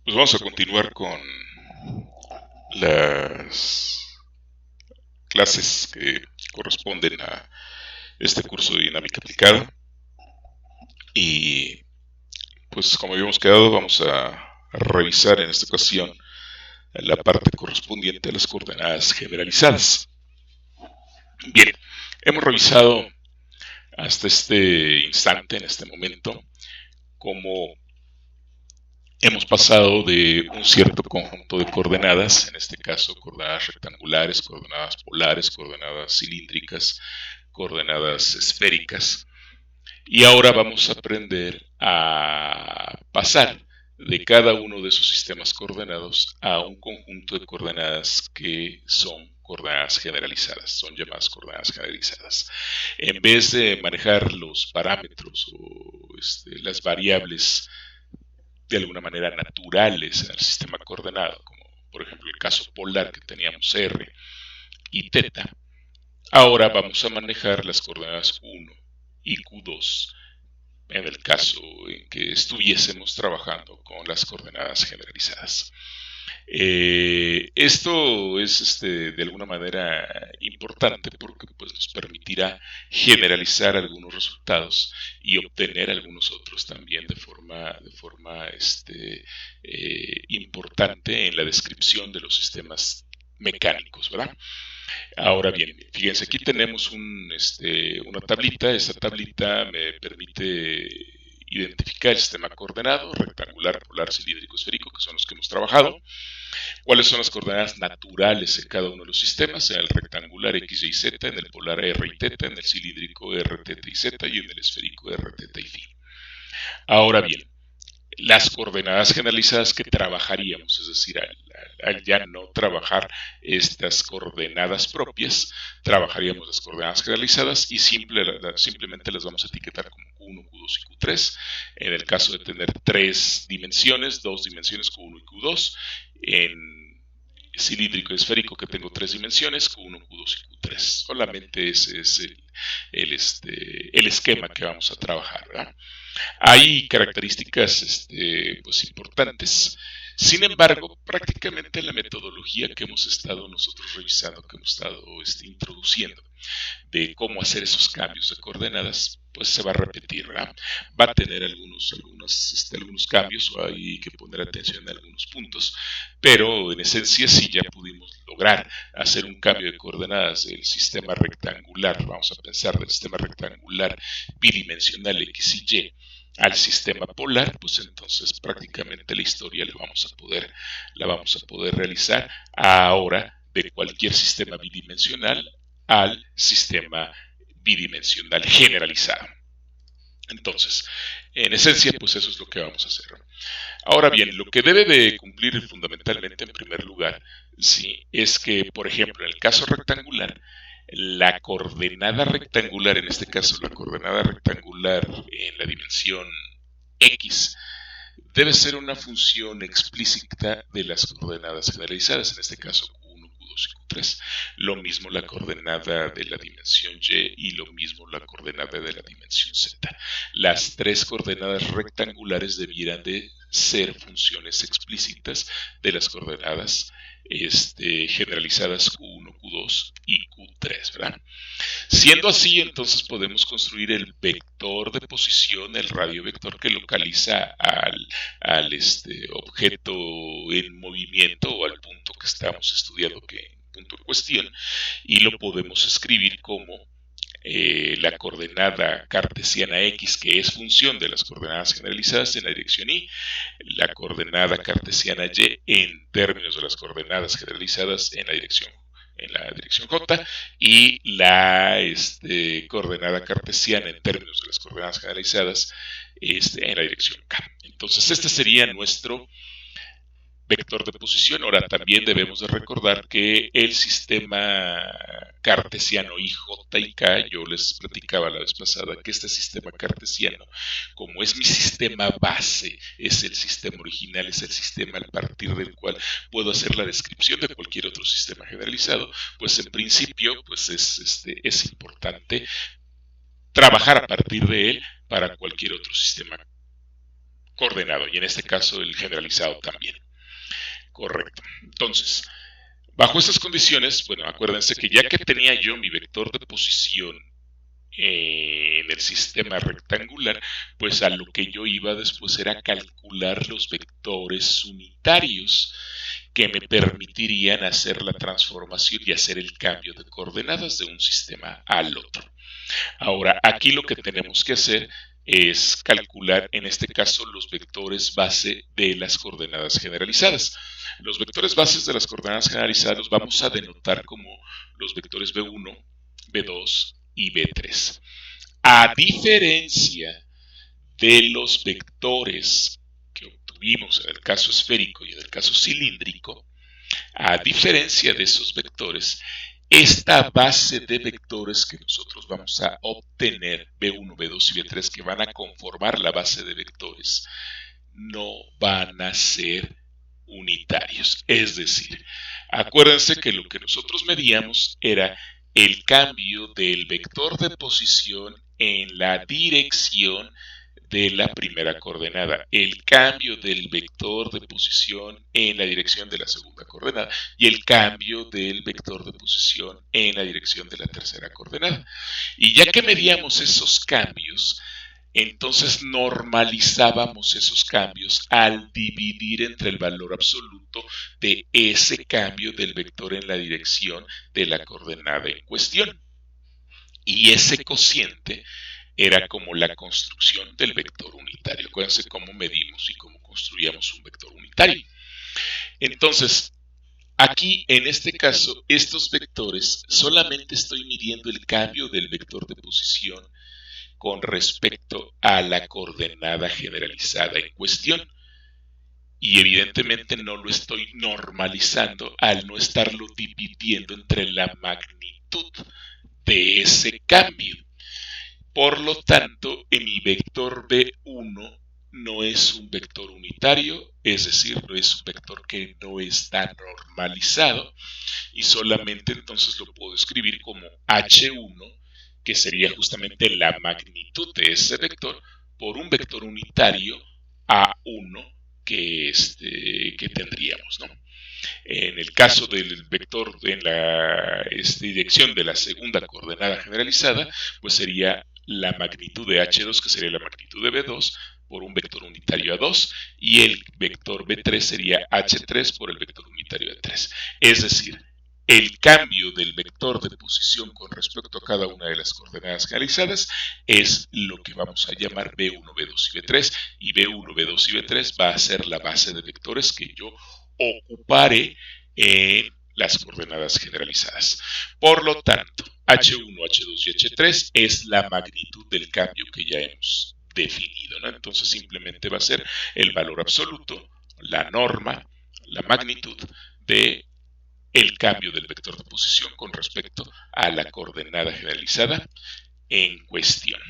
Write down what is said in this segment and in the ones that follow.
Pues vamos a continuar con las clases que corresponden a este curso de dinámica aplicada. Y pues como habíamos quedado, vamos a revisar en esta ocasión la parte correspondiente a las coordenadas generalizadas. Bien, hemos revisado hasta este instante, en este momento, cómo hemos pasado de un cierto conjunto de coordenadas, en este caso coordenadas rectangulares, coordenadas polares, coordenadas cilíndricas, coordenadas esféricas, y ahora vamos a aprender a pasar de cada uno de esos sistemas coordenados a un conjunto de coordenadas que son coordenadas generalizadas, son llamadas coordenadas generalizadas. En vez de manejar los parámetros o las variables de alguna manera naturales en el sistema coordenado, como por ejemplo el caso polar que teníamos R y θ, ahora vamos a manejar las coordenadas 1 y Q2 en el caso en que estuviésemos trabajando con las coordenadas generalizadas. Esto es de alguna manera importante porque pues, nos permitirá generalizar algunos resultados y obtener algunos otros también de forma importante en la descripción de los sistemas mecánicos, ¿verdad? Ahora bien, fíjense, aquí tenemos una tablita. Esta tablita me permite identificar el sistema coordenado, rectangular, polar, cilíndrico, esférico, que son los que hemos trabajado. ¿Cuáles son las coordenadas naturales en cada uno de los sistemas? En el rectangular X, Y, Z, en el polar R y θ, en el cilíndrico R, θ y Z, y en el esférico R, θ y φ. Ahora bien, las coordenadas generalizadas que trabajaríamos, es decir, al ya no trabajar estas coordenadas propias, trabajaríamos las coordenadas generalizadas y simplemente las vamos a etiquetar como Q1, Q2 y Q3. En el caso de tener tres dimensiones, dos dimensiones Q1 y Q2, en cilíndrico y esférico que tengo tres dimensiones, Q1, Q2 y Q3. Solamente ese es el esquema que vamos a trabajar, ¿verdad? Hay características pues importantes. Sin embargo, prácticamente la metodología que hemos estado nosotros revisando, que hemos estado introduciendo de cómo hacer esos cambios de coordenadas, pues se va a repetir, ¿verdad? Va a tener algunos cambios, o hay que poner atención en algunos puntos, pero en esencia sí ya pudimos lograr hacer un cambio de coordenadas del sistema rectangular, vamos a pensar del sistema rectangular bidimensional X y Y, al sistema polar, pues entonces prácticamente la historia la vamos a poder realizar ahora de cualquier sistema bidimensional al sistema bidimensional generalizado. Entonces, en esencia, pues eso es lo que vamos a hacer. Ahora bien, lo que debe de cumplir fundamentalmente en primer lugar, sí, es que, por ejemplo, en el caso rectangular, la coordenada rectangular, en este caso la coordenada rectangular en la dimensión X, debe ser una función explícita de las coordenadas generalizadas, en este caso Q1, Q2 y Q3. Lo mismo la coordenada de la dimensión Y y lo mismo la coordenada de la dimensión Z. Las tres coordenadas rectangulares debieran de ser funciones explícitas de las coordenadas generalizadas Q1, Q2 y Q3, ¿verdad? Siendo así, entonces podemos construir el vector de posición, el radiovector que localiza al objeto en movimiento o al punto que estamos estudiando, punto en cuestión, y lo podemos escribir como la coordenada cartesiana X, que es función de las coordenadas generalizadas en la dirección Y, la coordenada cartesiana Y en términos de las coordenadas generalizadas en la dirección J, y la coordenada cartesiana en términos de las coordenadas generalizadas en la dirección K. Entonces este sería nuestro vector de posición. Ahora también debemos de recordar que el sistema cartesiano I, J y K, yo les platicaba la vez pasada que este sistema cartesiano, como es mi sistema base, es el sistema original, es el sistema a partir del cual puedo hacer la descripción de cualquier otro sistema generalizado, pues en principio pues es importante trabajar a partir de él para cualquier otro sistema coordenado, y en este caso el generalizado también. Correcto. Entonces, bajo estas condiciones, bueno, acuérdense que ya que tenía yo mi vector de posición en el sistema rectangular, pues a lo que yo iba después era calcular los vectores unitarios que me permitirían hacer la transformación y hacer el cambio de coordenadas de un sistema al otro. Ahora, aquí lo que tenemos que hacer es calcular, en este caso, los vectores base de las coordenadas generalizadas. Los vectores bases de las coordenadas generalizadas los vamos a denotar como los vectores B1, B2 y B3. A diferencia de los vectores que obtuvimos en el caso esférico y en el caso cilíndrico, a diferencia de esos vectores, esta base de vectores que nosotros vamos a obtener, B1, B2 y B3, que van a conformar la base de vectores, no van a ser unitarios. Es decir, acuérdense que lo que nosotros medíamos era el cambio del vector de posición en la dirección de la primera coordenada, el cambio del vector de posición en la dirección de la segunda coordenada y el cambio del vector de posición en la dirección de la tercera coordenada. Y ya que medíamos esos cambios, entonces normalizábamos esos cambios al dividir entre el valor absoluto de ese cambio del vector en la dirección de la coordenada en cuestión. Y ese cociente era como la construcción del vector unitario. Acuérdense cómo medimos y cómo construíamos un vector unitario. Entonces, aquí en este caso, estos vectores solamente estoy midiendo el cambio del vector de posición con respecto a la coordenada generalizada en cuestión. Y evidentemente no lo estoy normalizando al no estarlo dividiendo entre la magnitud de ese cambio. Por lo tanto, en mi vector B1 no es un vector unitario, es decir, no es un vector que no está normalizado, y solamente entonces lo puedo escribir como H1, que sería justamente la magnitud de ese vector, por un vector unitario A1 que tendríamos, ¿no? En el caso del vector en la dirección de la segunda coordenada generalizada, pues sería la magnitud de H2, que sería la magnitud de B2, por un vector unitario A2, y el vector B3 sería H3 por el vector unitario A3. Es decir, el cambio del vector de posición con respecto a cada una de las coordenadas generalizadas es lo que vamos a llamar B1, B2 y B3, y B1, B2 y B3 va a ser la base de vectores que yo ocuparé en las coordenadas generalizadas. Por lo tanto, H1, H2 y H3 es la magnitud del cambio que ya hemos definido, ¿no? Entonces simplemente va a ser el valor absoluto, la norma, la magnitud de el cambio del vector de posición con respecto a la coordenada generalizada en cuestión.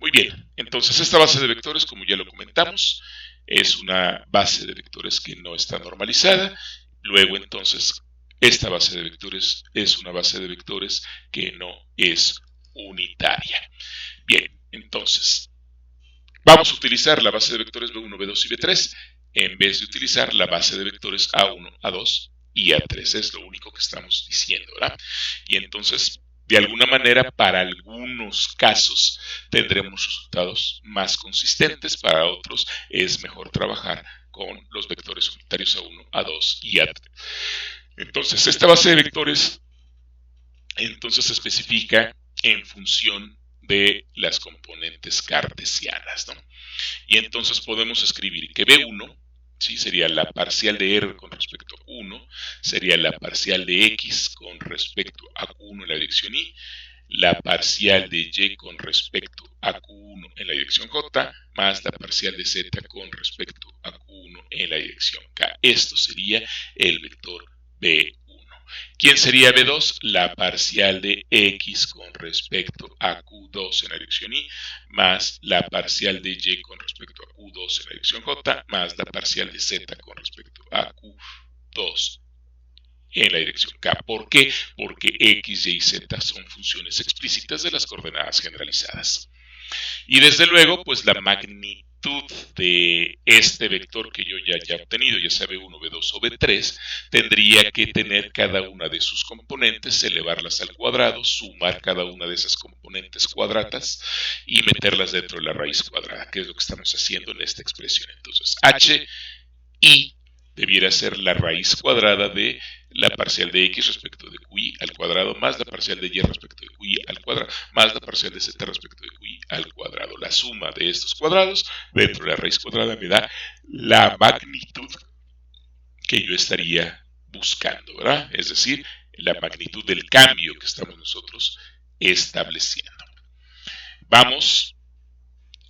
Muy bien, entonces esta base de vectores, como ya lo comentamos, es una base de vectores que no está normalizada. Luego entonces esta base de vectores es una base de vectores que no es unitaria. Bien, entonces vamos a utilizar la base de vectores B1, B2 y B3 en vez de utilizar la base de vectores A1, A2 y A3. Es lo único que estamos diciendo, ¿verdad? Y entonces, de alguna manera, para algunos casos tendremos resultados más consistentes, para otros es mejor trabajar con los vectores unitarios A1, A2 y A3. Entonces, esta base de vectores entonces se especifica en función de las componentes cartesianas, ¿no? Y entonces podemos escribir que B1, ¿sí? Sería la parcial de R con respecto a Q1, sería la parcial de X con respecto a Q1 en la dirección Y, la parcial de Y con respecto a Q1 en la dirección J, más la parcial de Z con respecto a Q1 en la dirección K. Esto sería el vector B1. ¿Quién sería B2? La parcial de X con respecto a Q2 en la dirección Y, más la parcial de Y con respecto a Q2 en la dirección J, más la parcial de Z con respecto a Q2 en la dirección K. ¿Por qué? Porque X, Y y Z son funciones explícitas de las coordenadas generalizadas. Y desde luego, pues la magnitud magnitud de este vector que yo ya he obtenido, ya sea B1, B2 o B3, tendría que tener cada una de sus componentes, elevarlas al cuadrado, sumar cada una de esas componentes cuadradas y meterlas dentro de la raíz cuadrada, que es lo que estamos haciendo en esta expresión. Entonces, HI debiera ser la raíz cuadrada de la parcial de x respecto de qi al cuadrado más la parcial de y respecto de qi al cuadrado más la parcial de z respecto de qi al cuadrado. La suma de estos cuadrados dentro de la raíz cuadrada me da la magnitud que yo estaría buscando, ¿verdad? Es decir, la magnitud del cambio que estamos nosotros estableciendo. Vamos.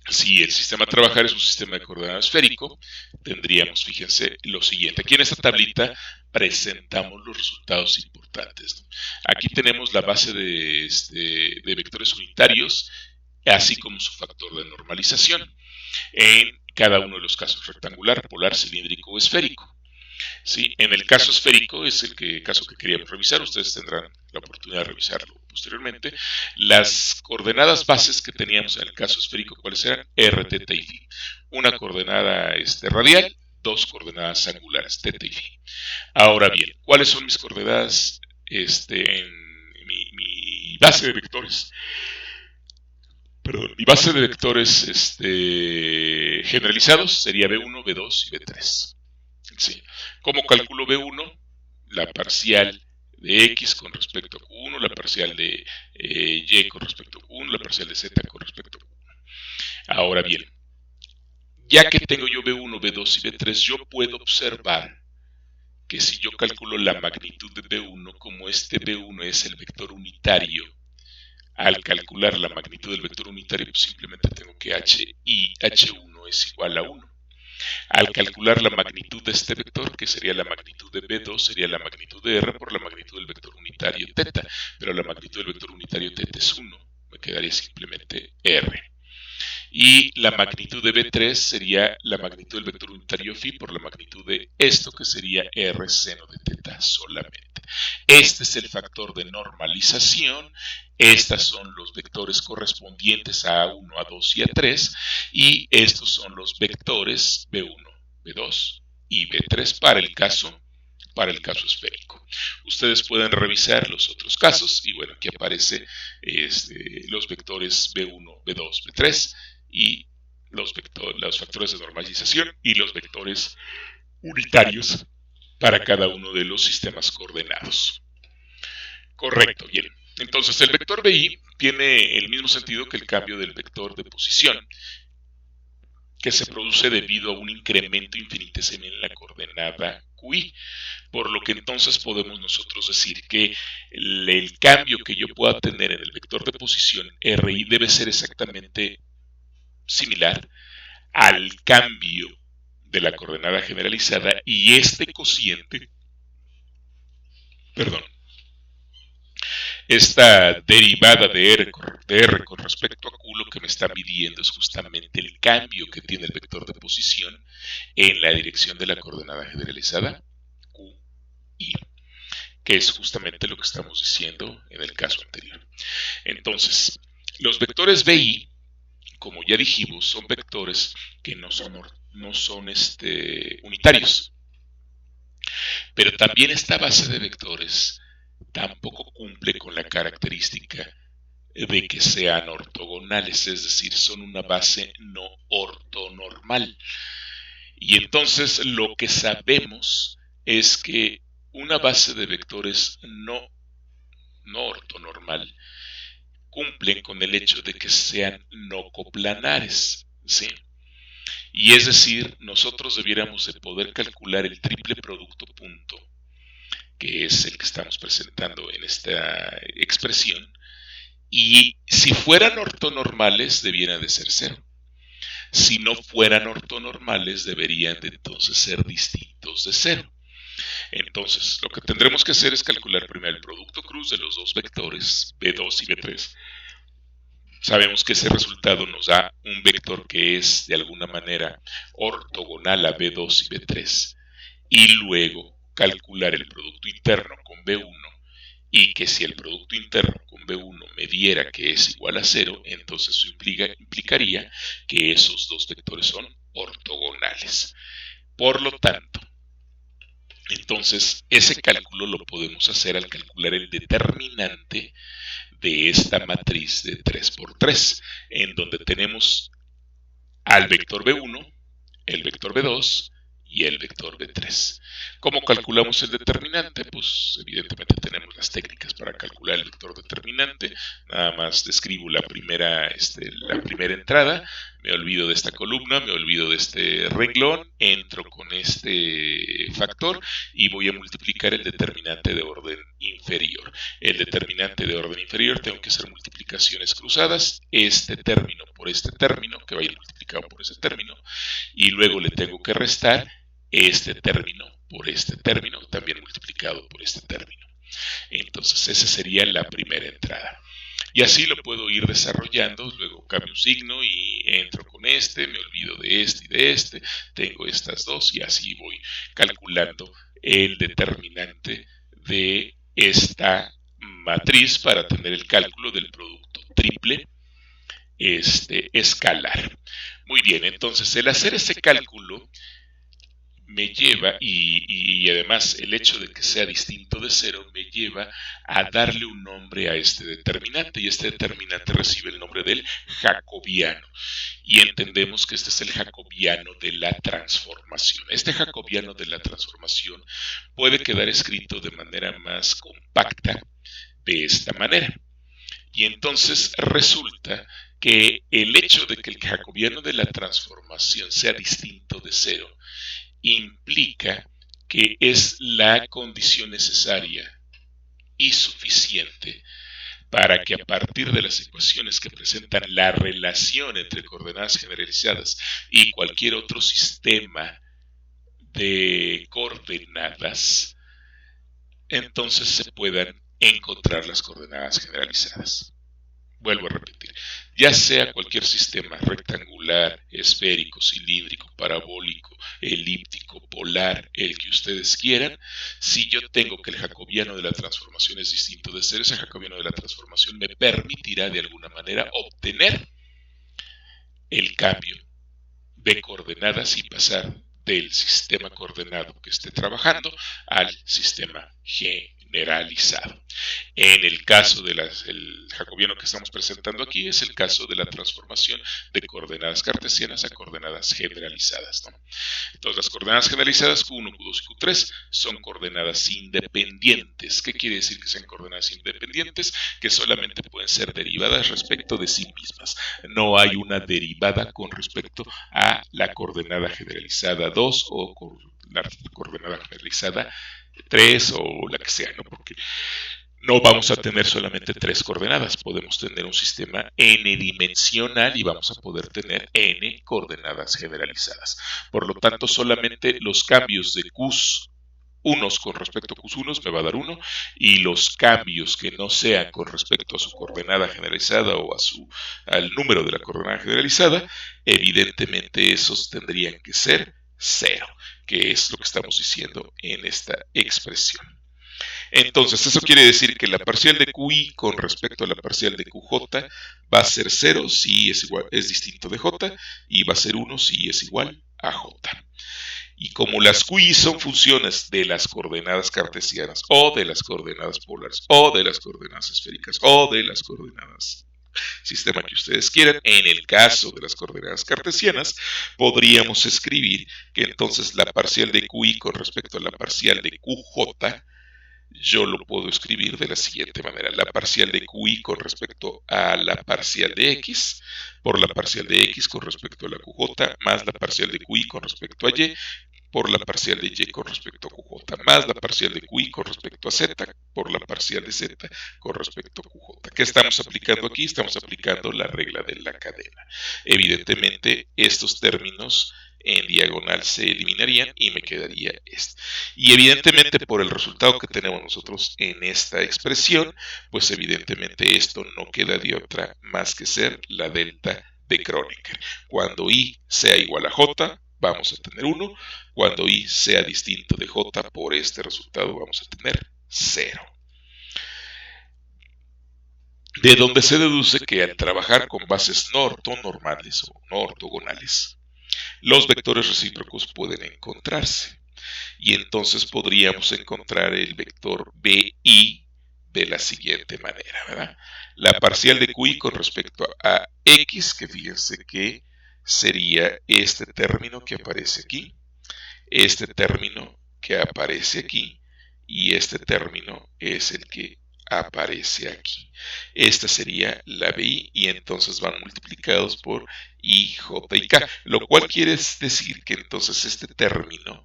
Si el sistema a trabajar es un sistema de coordenado esférico, tendríamos, fíjense, lo siguiente. Aquí en esta tablita presentamos los resultados importantes. Aquí tenemos la base de vectores unitarios, así como su factor de normalización, en cada uno de los casos: rectangular, polar, cilíndrico o esférico. ¿Sí? En el caso esférico es el caso que queríamos revisar. Ustedes tendrán la oportunidad de revisarlo posteriormente. Las coordenadas bases que teníamos en el caso esférico, ¿cuáles eran? R, θ y φ. Una coordenada radial, dos coordenadas angulares, θ y φ. Ahora bien, ¿cuáles son mis coordenadas en mi base de vectores? Perdón, mi base de vectores generalizados sería B1, B2 y B3. Sí. ¿Cómo calculo B1? La parcial de X con respecto a Q1, la parcial de Y con respecto a Q1, la parcial de Z con respecto a Q1. Ahora bien, ya que tengo yo B1, B2 y B3, yo puedo observar que si yo calculo la magnitud de B1, como este B1 es el vector unitario, al calcular la magnitud del vector unitario, pues simplemente tengo que H1 es igual a 1. Al calcular la magnitud de este vector, que sería la magnitud de B2, sería la magnitud de R por la magnitud del vector unitario θ, pero la magnitud del vector unitario θ es 1, me quedaría simplemente R. Y la magnitud de B3 sería la magnitud del vector unitario φ por la magnitud de esto, que sería R seno de θ solamente. Este es el factor de normalización. Estos son los vectores correspondientes a A1, A2 y A3. Y estos son los vectores B1, B2 y B3 para el caso esférico. Ustedes pueden revisar los otros casos. Y bueno, aquí aparece los vectores B1, B2, B3 y los factores de normalización y los vectores unitarios para cada uno de los sistemas coordenados. Correcto, bien. Entonces el vector BI tiene el mismo sentido que el cambio del vector de posición, que se produce debido a un incremento infinitesimal en la coordenada QI, por lo que entonces podemos nosotros decir que el cambio que yo pueda tener en el vector de posición RI debe ser exactamente similar al cambio de la coordenada generalizada, y este cociente, esta derivada de R con respecto a Q, lo que me está midiendo es justamente el cambio que tiene el vector de posición en la dirección de la coordenada generalizada QI, que es justamente lo que estamos diciendo en el caso anterior. Entonces, los vectores BI, como ya dijimos, son vectores que no son unitarios. Pero también esta base de vectores tampoco cumple con la característica de que sean ortogonales, es decir, son una base no ortonormal. Y entonces lo que sabemos es que una base de vectores no ortonormal cumplen con el hecho de que sean no coplanares, ¿sí? Y es decir, nosotros debiéramos de poder calcular el triple producto punto, que es el que estamos presentando en esta expresión, y si fueran ortonormales debieran de ser 0. Si no fueran ortonormales deberían de entonces ser distintos de 0. Entonces, lo que tendremos que hacer es calcular primero el producto cruz de los dos vectores B2 y B3. Sabemos que ese resultado nos da un vector que es de alguna manera ortogonal a B2 y B3. Y luego calcular el producto interno con B1 y que si el producto interno con B1 me diera que es igual a 0, entonces eso implicaría que esos dos vectores son ortogonales. Por lo tanto, entonces ese cálculo lo podemos hacer al calcular el determinante de esta matriz de 3×3, en donde tenemos al vector B1, el vector B2 y el vector B3. ¿Cómo calculamos el determinante? Pues evidentemente tenemos las técnicas para calcular el vector determinante. Nada más describo la primera entrada, me olvido de esta columna, me olvido de este renglón, entro con este factor y voy a multiplicar el determinante de orden inferior. El determinante de orden inferior tengo que hacer multiplicaciones cruzadas, este término por este término, que va a ir multiplicado por ese término, y luego le tengo que restar este término por este término, también multiplicado por este término. Entonces esa sería la primera entrada. Y así lo puedo ir desarrollando, luego cambio un signo y entro con este, me olvido de este y de este, tengo estas dos y así voy calculando el determinante de esta matriz para tener el cálculo del producto triple escalar. Muy bien, entonces el hacer ese cálculo me lleva, y además el hecho de que sea distinto de 0 me lleva a darle un nombre a este determinante, y este determinante recibe el nombre del jacobiano, y entendemos que este es el jacobiano de la transformación. Este jacobiano de la transformación puede quedar escrito de manera más compacta de esta manera, y entonces resulta que el hecho de que el jacobiano de la transformación sea distinto de 0 implica que es la condición necesaria y suficiente para que a partir de las ecuaciones que presentan la relación entre coordenadas generalizadas y cualquier otro sistema de coordenadas, entonces se puedan encontrar las coordenadas generalizadas. Vuelvo a repetir, ya sea cualquier sistema rectangular, esférico, cilíndrico, parabólico, elíptico, polar, el que ustedes quieran, si yo tengo que el jacobiano de la transformación es distinto de 0, ese jacobiano de la transformación me permitirá de alguna manera obtener el cambio de coordenadas y pasar del sistema coordenado que esté trabajando al sistema generalizado. En el caso del jacobiano que estamos presentando aquí es el caso de la transformación de coordenadas cartesianas a coordenadas generalizadas, ¿no? Entonces las coordenadas generalizadas Q1, Q2 y Q3 son coordenadas independientes. ¿Qué quiere decir que sean coordenadas independientes? Que solamente pueden ser derivadas respecto de sí mismas. No hay una derivada con respecto a la coordenada generalizada 2 o la coordenada generalizada 3 o la que sea, ¿no? Porque no vamos a tener solamente 3 coordenadas, podemos tener un sistema n-dimensional y vamos a poder tener n coordenadas generalizadas. Por lo tanto, solamente los cambios de Qs unos con respecto a Qs1 me va a dar 1, y los cambios que no sean con respecto a su coordenada generalizada o al número de la coordenada generalizada, evidentemente esos tendrían que ser 0, que es lo que estamos diciendo en esta expresión. Entonces, eso quiere decir que la parcial de QI con respecto a la parcial de QJ va a ser 0 si es distinto de J, y va a ser 1 si es igual a J. Y como las QI son funciones de las coordenadas cartesianas, o de las coordenadas polares, o de las coordenadas esféricas, o de las coordenadas sistema que ustedes quieran, en el caso de las coordenadas cartesianas, podríamos escribir que entonces la parcial de QI con respecto a la parcial de QJ, yo lo puedo escribir de la siguiente manera: la parcial de QI con respecto a la parcial de X por la parcial de X con respecto a la QJ, más la parcial de QI con respecto a Y por la parcial de Y con respecto a QJ, más la parcial de QI con respecto a Z por la parcial de Z con respecto a QJ. ¿Qué estamos aplicando aquí? Estamos aplicando la regla de la cadena. Evidentemente, estos términos en diagonal se eliminarían y me quedaría este. Y evidentemente, por el resultado que tenemos nosotros en esta expresión, pues evidentemente esto no queda de otra más que ser la delta de Kronecker. Cuando I sea igual a J, vamos a tener 1. Cuando I sea distinto de J, por este resultado vamos a tener 0. de donde se deduce que al trabajar con bases no ortonormales o no ortogonales, los vectores recíprocos pueden encontrarse. Y entonces podríamos encontrar el vector BI de la siguiente manera, ¿verdad? La parcial de QI con respecto a X, que fíjense que sería este término que aparece aquí, este término que aparece aquí, y este término es el que aparece aquí. Esta sería la BI y entonces van multiplicados por I, J y K, lo cual quiere decir que entonces este término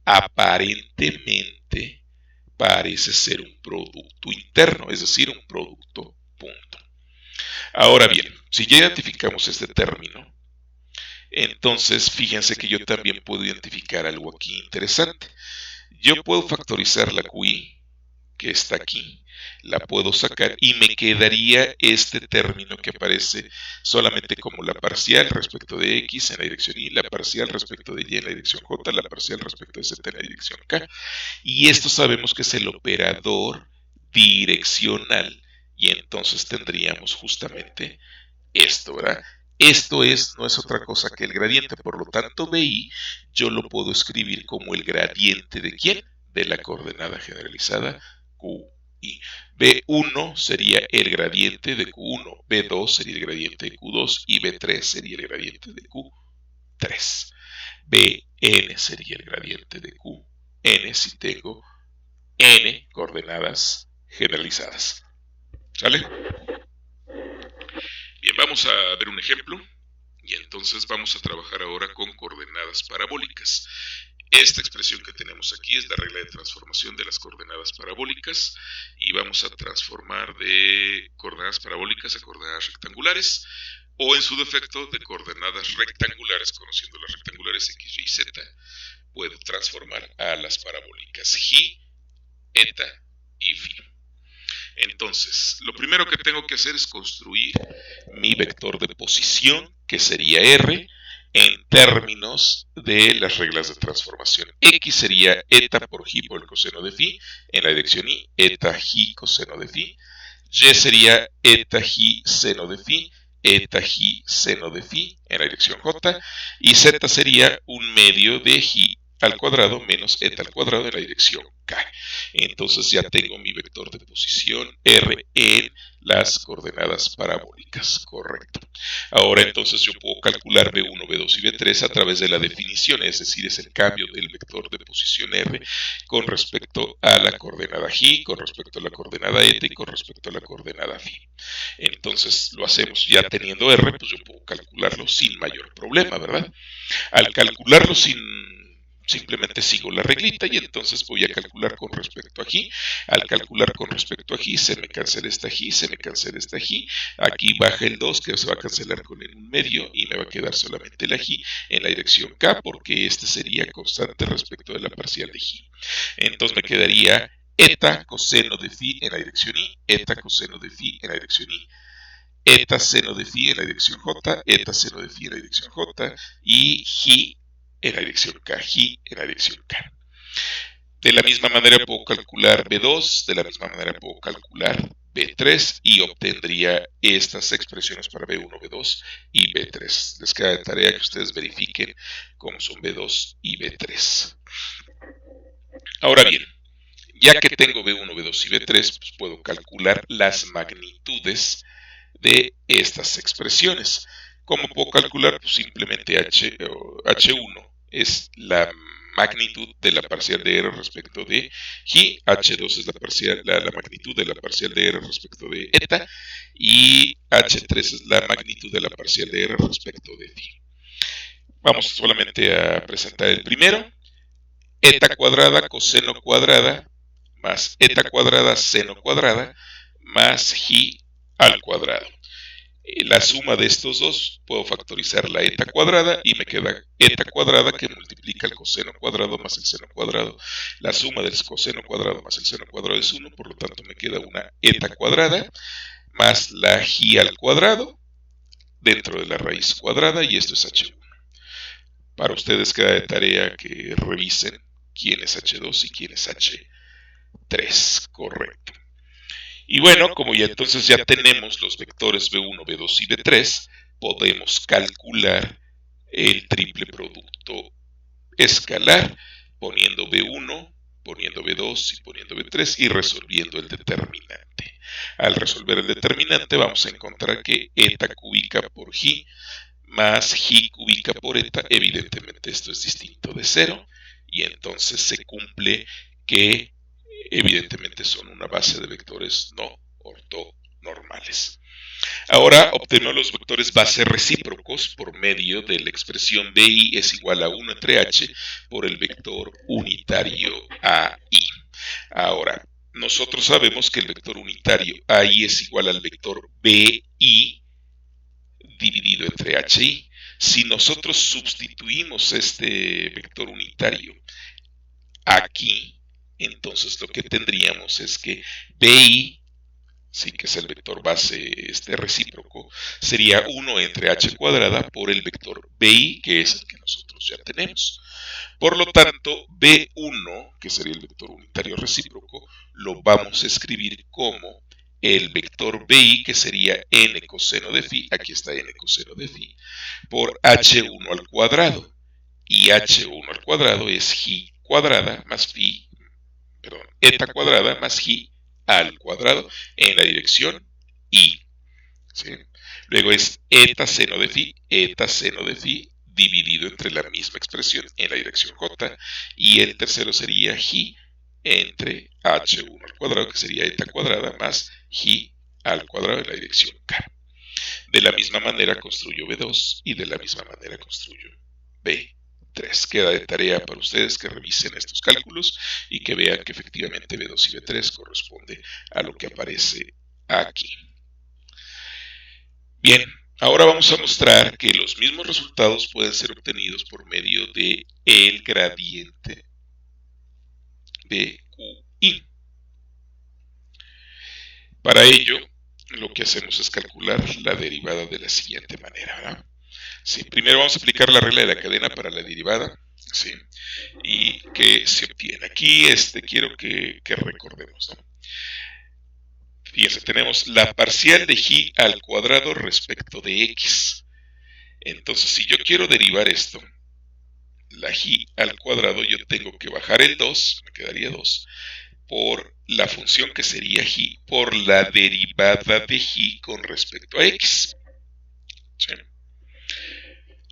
aparentemente parece ser un producto interno, es decir, un producto punto. Ahora bien, si ya identificamos este término, entonces fíjense que yo también puedo identificar algo aquí interesante. Yo puedo factorizar la QI que está aquí, la puedo sacar y me quedaría este término que aparece solamente como la parcial respecto de X en la dirección Y, la parcial respecto de Y en la dirección J, la parcial respecto de Z en la dirección K. Y esto sabemos que es el operador direccional. Y entonces tendríamos justamente esto, ¿verdad? Esto no es otra cosa que el gradiente, por lo tanto BI yo lo puedo escribir como el gradiente de ¿quién? De la coordenada generalizada QI. B1 sería el gradiente de Q1, B2 sería el gradiente de Q2 y B3 sería el gradiente de Q3. Bn sería el gradiente de Qn si tengo n coordenadas generalizadas. ¿Sale? Bien, vamos a ver un ejemplo. Y entonces vamos a trabajar ahora con coordenadas parabólicas. Esta expresión que tenemos aquí es la regla de transformación de las coordenadas parabólicas y vamos a transformar de coordenadas parabólicas a coordenadas rectangulares o en su defecto de coordenadas rectangulares, conociendo las rectangulares x, y, z, puedo transformar a las parabólicas y, eta y phi. Entonces, lo primero que tengo que hacer es construir mi vector de posición, que sería R, en términos de las reglas de transformación. X sería eta por j por el coseno de phi, en la dirección Y, eta j coseno de phi. Y sería eta j seno de phi, eta j seno de phi, en la dirección J. Y Z sería un medio de j al cuadrado menos eta al cuadrado en la dirección K. Entonces ya tengo mi vector de posición R en las coordenadas parabólicas, correcto. Ahora entonces yo puedo calcular B1, B2 y B3 a través de la definición, es decir, es el cambio del vector de posición R con respecto a la coordenada J, con respecto a la coordenada eta y con respecto a la coordenada phi. Entonces lo hacemos ya teniendo R, pues yo puedo calcularlo sin mayor problema, ¿verdad? Al calcularlo simplemente sigo la reglita y entonces voy a calcular con respecto a j. Al calcular con respecto a j, se me cancela esta j, se me cancela esta j. Aquí baja el 2 que se va a cancelar con el 1 medio y me va a quedar solamente la j en la dirección k porque este sería constante respecto de la parcial de j. Entonces me quedaría eta coseno de phi en la dirección y, eta coseno de phi en la dirección y, eta seno de phi en la dirección j, eta seno de phi en la dirección j y j en la dirección K, j en la dirección K. De la misma manera puedo calcular B2, de la misma manera puedo calcular B3 y obtendría estas expresiones para B1, B2 y B3. Les queda de tarea que ustedes verifiquen cómo son B2 y B3. Ahora bien, ya que tengo B1, B2 y B3, pues puedo calcular las magnitudes de estas expresiones. ¿Cómo puedo calcular? Pues simplemente H1 es la magnitud de la parcial de R respecto de J, H2 es la magnitud de la parcial de R respecto de eta y H3 es la magnitud de la parcial de R respecto de phi. Vamos solamente a presentar el primero. Eta cuadrada coseno cuadrada más eta cuadrada seno cuadrada más j al cuadrado. La suma de estos dos, puedo factorizar la eta cuadrada y me queda eta cuadrada que multiplica el coseno cuadrado más el seno cuadrado. La suma del coseno cuadrado más el seno cuadrado es 1, por lo tanto me queda una eta cuadrada más la j al cuadrado dentro de la raíz cuadrada y esto es h1. Para ustedes queda de tarea que revisen quién es h2 y quién es h3, correcto. Y bueno, como ya entonces ya tenemos los vectores B1, B2 y B3, podemos calcular el triple producto escalar poniendo B1, poniendo B2 y poniendo B3 y resolviendo el determinante. Al resolver el determinante vamos a encontrar que eta cúbica por J más J cúbica por eta, evidentemente esto es distinto de 0 y entonces se cumple que evidentemente son una base de vectores no ortonormales. Ahora obtenemos los vectores base recíprocos por medio de la expresión BI es igual a 1 entre H por el vector unitario AI. Ahora, nosotros sabemos que el vector unitario AI es igual al vector BI dividido entre HI. Si nosotros sustituimos este vector unitario aquí, entonces lo que tendríamos es que BI, sí, que es el vector base recíproco, sería 1 entre h cuadrada por el vector BI, que es el que nosotros ya tenemos. Por lo tanto, B1, que sería el vector unitario recíproco, lo vamos a escribir como el vector BI, que sería n coseno de phi, aquí está n coseno de phi, por h1 al cuadrado. Y h1 al cuadrado es j cuadrada más phi, perdón, eta cuadrada más j al cuadrado en la dirección y. ¿Sí? Luego es eta seno de phi dividido entre la misma expresión en la dirección j, y el tercero sería j entre h1 al cuadrado, que sería eta cuadrada más j al cuadrado en la dirección k. De la misma manera construyo B2 y de la misma manera construyo B3. Queda de tarea para ustedes que revisen estos cálculos y que vean que efectivamente B2 y B3 corresponde a lo que aparece aquí. Bien, ahora vamos a mostrar que los mismos resultados pueden ser obtenidos por medio de el gradiente de QI. Para ello, lo que hacemos es calcular la derivada de la siguiente manera, ¿verdad? Sí, primero vamos a aplicar la regla de la cadena para la derivada, ¿sí? Y que se obtiene. Aquí quiero que recordemos, ¿no? Fíjense, tenemos la parcial de j al cuadrado respecto de x. Entonces, si yo quiero derivar esto, la j al cuadrado, yo tengo que bajar el 2, me quedaría 2, por la función que sería j por la derivada de j con respecto a x. ¿Sí?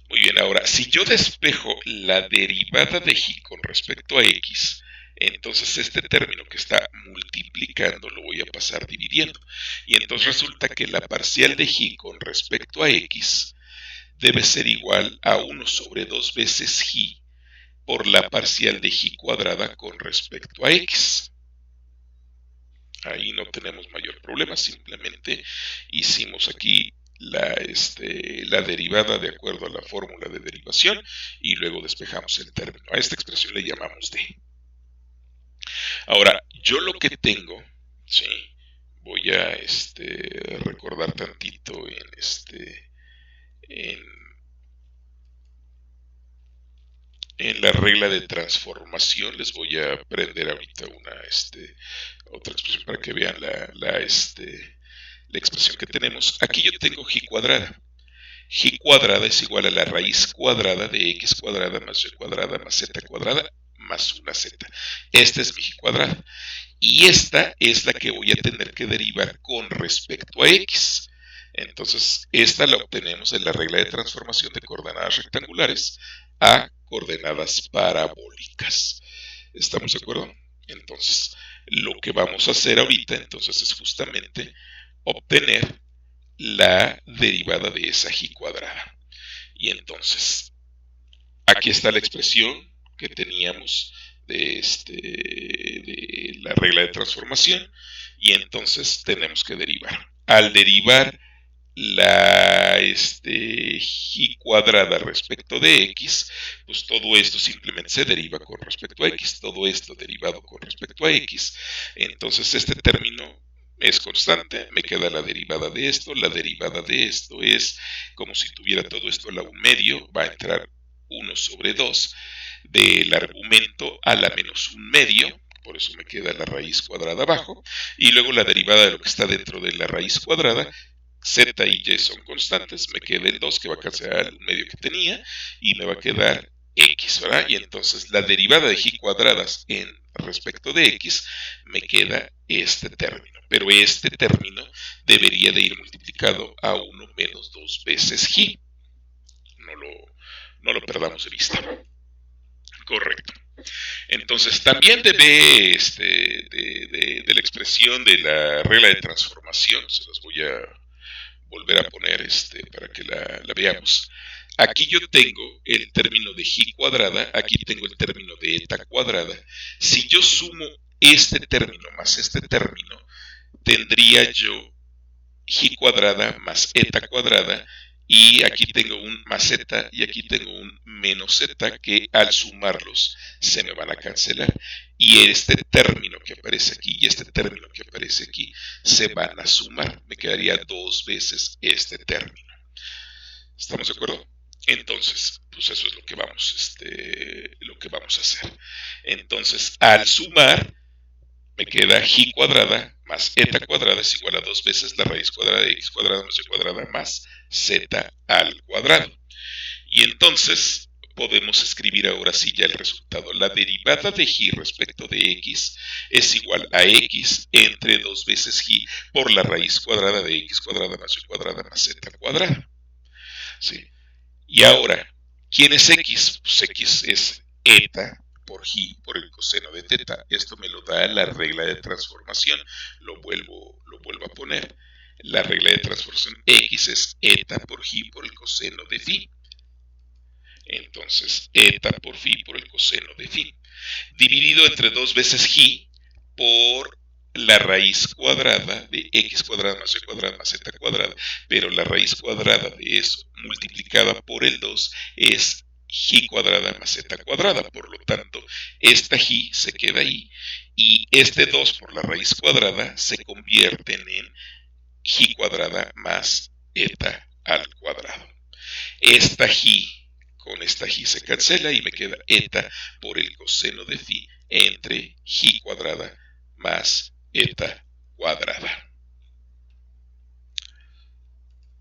Muy bien, ahora, si yo despejo la derivada de j con respecto a x, entonces este término que está multiplicando lo voy a pasar dividiendo. Y entonces resulta que la parcial de j con respecto a x debe ser igual a 1 sobre 2 veces j por la parcial de j cuadrada con respecto a x. Ahí no tenemos mayor problema, simplemente hicimos aquí la derivada de acuerdo a la fórmula de derivación y luego despejamos el término. A esta expresión le llamamos d. Ahora, yo lo que tengo, ¿sí? Voy a recordar tantito en la regla de transformación. Les voy a aprender ahorita otra expresión para que vean la expresión que tenemos. Aquí yo tengo j cuadrada. J cuadrada es igual a la raíz cuadrada de x cuadrada más y cuadrada más z cuadrada más una z. Esta es mi j cuadrada. Y esta es la que voy a tener que derivar con respecto a x. Entonces, esta la obtenemos en la regla de transformación de coordenadas rectangulares a coordenadas parabólicas. ¿Estamos de acuerdo? Entonces, lo que vamos a hacer ahorita entonces es justamente obtener la derivada de esa j cuadrada. Y entonces, aquí está la expresión que teníamos de la regla de transformación, y entonces tenemos que derivar. Al derivar la j cuadrada respecto de x, pues todo esto simplemente se deriva con respecto a x, todo esto derivado con respecto a x, entonces este término es constante, me queda la derivada de esto es como si tuviera todo esto a la 1 medio, va a entrar 1 sobre 2 del argumento a la menos 1 medio, por eso me queda la raíz cuadrada abajo, y luego la derivada de lo que está dentro de la raíz cuadrada, z y y son constantes, me queda el 2 que va a cancelar el medio que tenía, y me va a quedar x, ¿verdad? Y entonces la derivada de y cuadradas en respecto de x me queda este término, pero este término debería de ir multiplicado a 1 menos 2 veces y. No lo perdamos de vista. Correcto. Entonces, también de la expresión de la regla de transformación, se las voy a volver a poner para que la veamos. Aquí yo tengo el término de y cuadrada, aquí tengo el término de eta cuadrada. Si yo sumo este término más este término, tendría yo y cuadrada más eta cuadrada, y aquí tengo un más z y aquí tengo un menos z que al sumarlos se me van a cancelar, y este término que aparece aquí y este término que aparece aquí se van a sumar, me quedaría 2 veces este término. ¿Estamos de acuerdo? Entonces, pues eso es lo que vamos a hacer. Entonces, al sumar me queda y cuadrada más eta cuadrada es igual a 2 veces la raíz cuadrada de x cuadrada más y cuadrada más z al cuadrado. Y entonces podemos escribir ahora sí ya el resultado. La derivada de y respecto de x es igual a x entre 2 veces y por la raíz cuadrada de x cuadrada más y cuadrada más z cuadrada. ¿Sí? Y ahora, ¿quién es x? Pues x es eta por y por el coseno de teta. Esto me lo da la regla de transformación. Lo vuelvo a poner. La regla de transformación x es eta por y por el coseno de phi. Entonces, eta por phi por el coseno de phi. Dividido entre 2 veces y por la raíz cuadrada de x cuadrada más y cuadrada más z cuadrada, pero la raíz cuadrada de eso multiplicada por el 2 es y cuadrada más z cuadrada, por lo tanto esta y se queda ahí y este 2 por la raíz cuadrada se convierten en y cuadrada más eta al cuadrado. Esta y con esta y se cancela y me queda eta por el coseno de phi entre y cuadrada más eta cuadrada.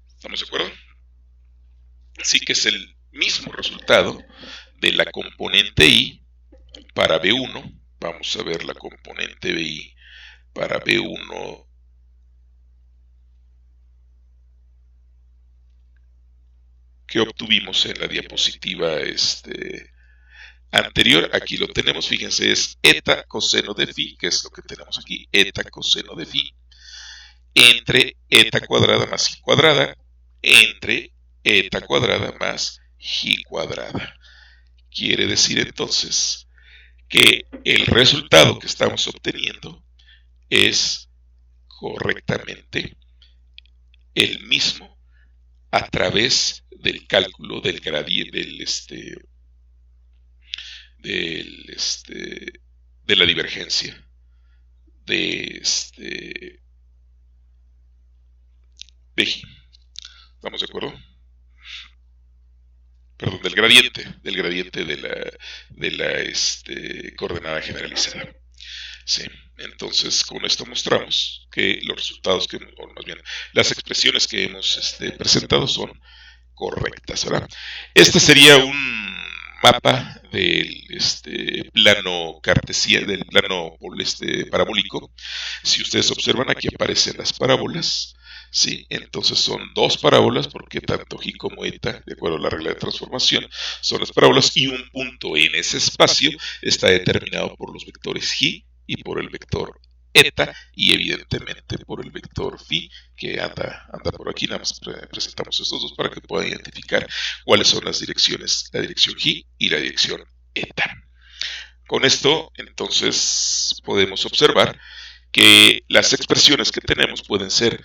¿Estamos de acuerdo? Así que es el mismo resultado de la componente y para B1. Vamos a ver la componente BI para B1. Que obtuvimos en la diapositiva anterior. Aquí lo tenemos, fíjense, es eta coseno de phi, que es lo que tenemos aquí, eta coseno de phi, entre eta cuadrada más y cuadrada, entre eta cuadrada más y cuadrada. Quiere decir entonces que el resultado que estamos obteniendo es correctamente el mismo a través del cálculo del gradiente de la divergencia de y. ¿Estamos de acuerdo? Perdón, del gradiente de la coordenada generalizada. Sí, entonces con esto mostramos que los resultados o más bien las expresiones que hemos presentado son correctas, ¿verdad? Este sería un mapa del plano cartesiano, del plano parabólico. Si ustedes observan, aquí aparecen las parábolas. Sí, entonces son dos parábolas porque tanto y como eta, de acuerdo a la regla de transformación, son las parábolas y un punto en ese espacio está determinado por los vectores y por el vector eta y evidentemente por el vector phi que anda por aquí. Nada más presentamos estos dos para que puedan identificar cuáles son las direcciones, la dirección y la dirección eta. Con esto entonces podemos observar que las expresiones que tenemos pueden ser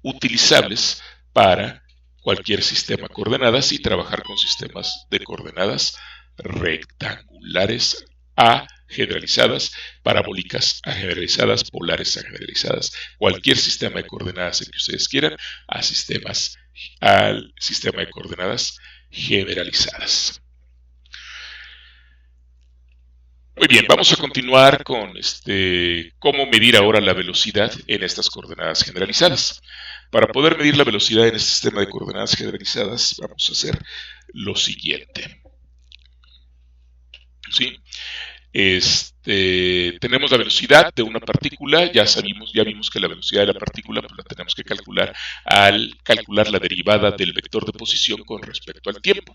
utilizables para cualquier sistema de coordenadas y trabajar con sistemas de coordenadas rectangulares a generalizadas, parabólicas a generalizadas, polares a generalizadas, cualquier sistema de coordenadas el que ustedes quieran, al sistema de coordenadas generalizadas. Muy bien. bien, vamos a continuar con cómo medir ahora la velocidad en estas coordenadas generalizadas. Para poder medir la velocidad en este sistema de coordenadas generalizadas, vamos a hacer lo siguiente. ¿Sí? Tenemos la velocidad de una partícula, ya vimos que la velocidad de la partícula pues la tenemos que calcular al calcular la derivada del vector de posición con respecto al tiempo.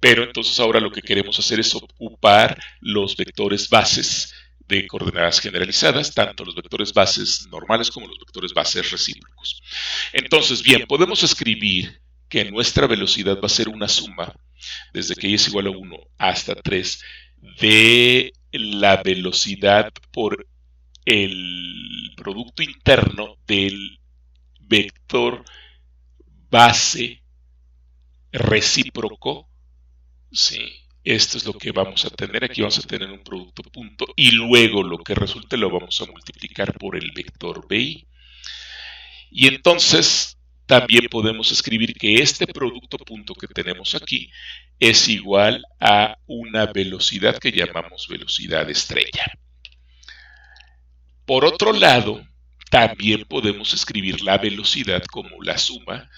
Pero entonces ahora lo que queremos hacer es ocupar los vectores bases de coordenadas generalizadas, tanto los vectores bases normales como los vectores bases recíprocos. Entonces, bien, podemos escribir que nuestra velocidad va a ser una suma desde que y es igual a 1 hasta 3 de la velocidad por el producto interno del vector base recíproco. Sí, esto es lo que vamos a tener. Aquí vamos a tener un producto punto y luego lo que resulte lo vamos a multiplicar por el vector BI. Y entonces también podemos escribir que este producto punto que tenemos aquí es igual a una velocidad que llamamos velocidad estrella. Por otro lado, también podemos escribir la velocidad como la suma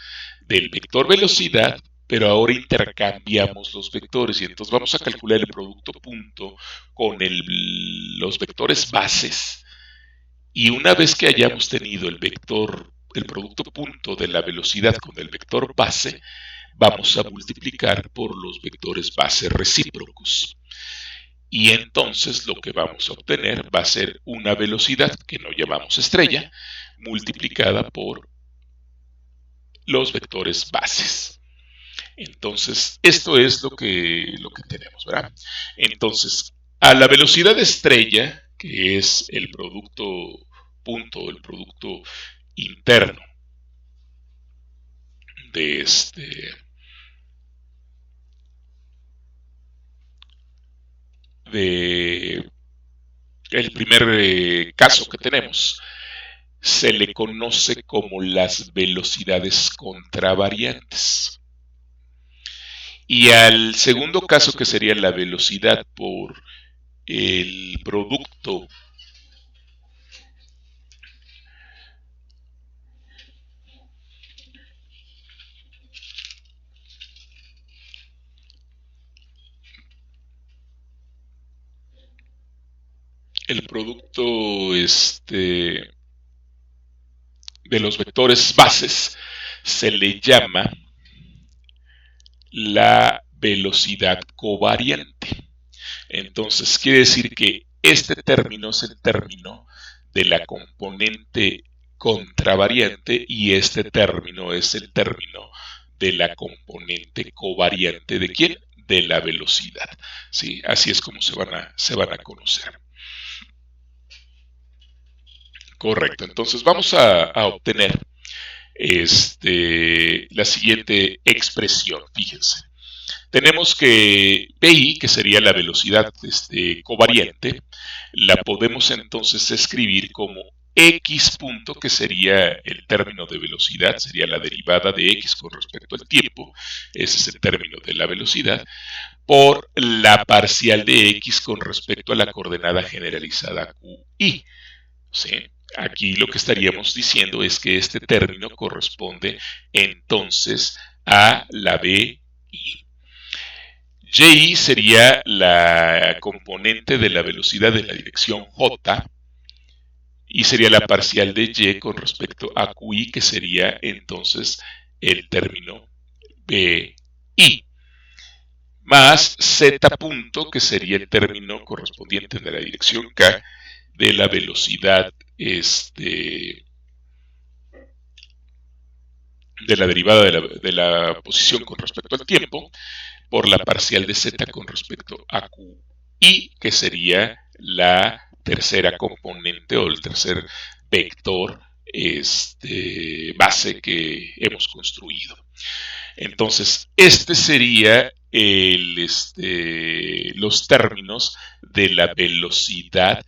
del vector velocidad, pero ahora intercambiamos los vectores y entonces vamos a calcular el producto punto con los vectores bases. Y una vez que hayamos tenido el producto punto de la velocidad con el vector base, vamos a multiplicar por los vectores base recíprocos. Y entonces lo que vamos a obtener va a ser una velocidad que no llamamos estrella, multiplicada por los vectores bases. Entonces, esto es lo que tenemos, ¿verdad? Entonces, a la velocidad estrella, que es el producto punto, el producto interno de el primer caso que tenemos, se le conoce como las velocidades contravariantes. Y al segundo caso, que sería la velocidad por el producto de los vectores bases, se le llama la velocidad covariante. Entonces quiere decir que este término es el término de la componente contravariante y este término es el término de la componente covariante. ¿De quién? De la velocidad. ¿Sí? Así es como se van a conocer. Correcto. Entonces vamos a obtener la siguiente expresión. Fíjense. Tenemos que PI, que sería la velocidad covariante, la podemos entonces escribir como X punto, que sería el término de velocidad, sería la derivada de X con respecto al tiempo, ese es el término de la velocidad, por la parcial de X con respecto a la coordenada generalizada QI. ¿Sí? Aquí lo que estaríamos diciendo es que este término corresponde entonces a la BI. Y sería la componente de la velocidad de la dirección J y sería la parcial de Y con respecto a QI, que sería entonces el término BI, más Z punto, que sería el término correspondiente de la dirección K de la velocidad de la derivada de la posición con respecto al tiempo, por la parcial de Z con respecto a QI, que sería la tercera componente o el tercer vector base que hemos construido. Entonces, sería los términos de la velocidad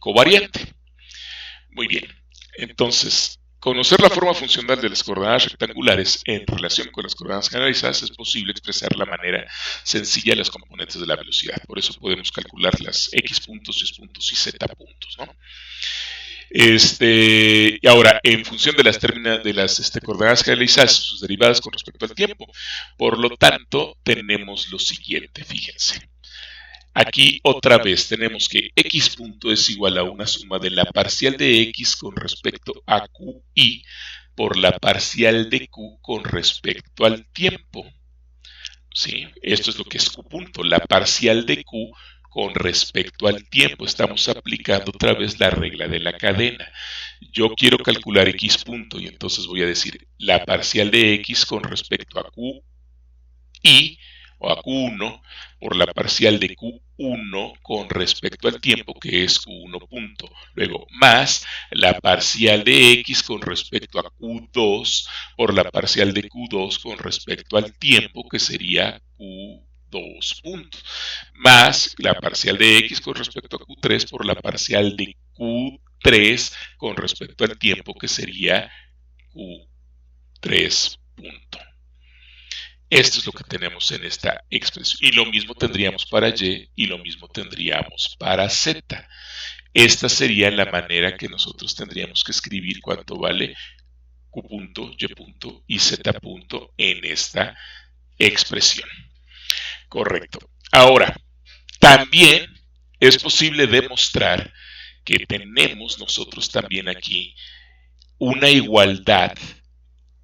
covariante. Muy bien, entonces conocer la forma funcional de las coordenadas rectangulares en relación con las coordenadas generalizadas es posible expresar la manera sencilla de las componentes de la velocidad. Por eso podemos calcular las x puntos, y puntos y z puntos, ¿no? Y ahora, en función de las coordenadas generalizadas, sus derivadas con respecto al tiempo. Por lo tanto, tenemos lo siguiente, fíjense. Aquí otra vez tenemos que x punto es igual a una suma de la parcial de x con respecto a qi por la parcial de q con respecto al tiempo. ¿Sí? Esto es lo que es q punto, la parcial de q con respecto al tiempo. Estamos aplicando otra vez la regla de la cadena. Yo quiero calcular x punto y entonces voy a decir la parcial de x con respecto a qi o a Q1 por la parcial de Q1 con respecto al tiempo, que es Q1 punto. Luego, más la parcial de X con respecto a Q2 por la parcial de Q2 con respecto al tiempo, que sería Q2 punto. Más la parcial de X con respecto a Q3 por la parcial de Q3 con respecto al tiempo, que sería Q3 punto. Esto es lo que tenemos en esta expresión. Y lo mismo tendríamos para Y y lo mismo tendríamos para Z. Esta sería la manera que nosotros tendríamos que escribir cuánto vale Q punto, Y punto y Z punto en esta expresión. Correcto. Ahora, también es posible demostrar que tenemos nosotros también aquí una igualdad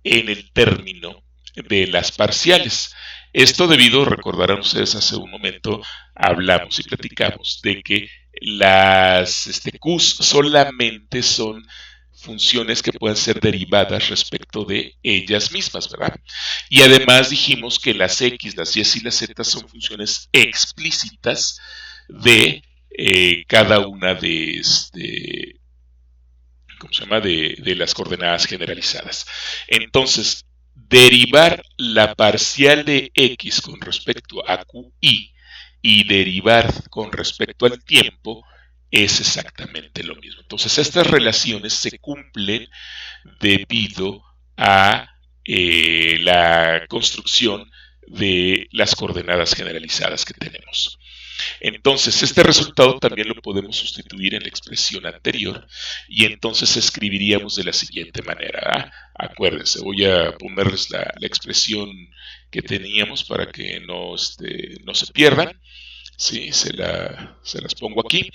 en el término de las parciales. Esto debido, recordarán ustedes hace un momento, hablamos y platicamos de que las Qs solamente son funciones que pueden ser derivadas respecto de ellas mismas, ¿verdad? Y además dijimos que las X, las Y y las Z son funciones explícitas de cada una de ¿cómo se llama? De las coordenadas generalizadas. Entonces, derivar la parcial de x con respecto a qi y derivar con respecto al tiempo es exactamente lo mismo. Entonces, estas relaciones se cumplen debido a la construcción de las coordenadas generalizadas que tenemos. Entonces, este resultado también lo podemos sustituir en la expresión anterior y entonces escribiríamos de la siguiente manera. Acuérdense, voy a ponerles la expresión que teníamos para que no se pierdan. Sí, se las pongo aquí.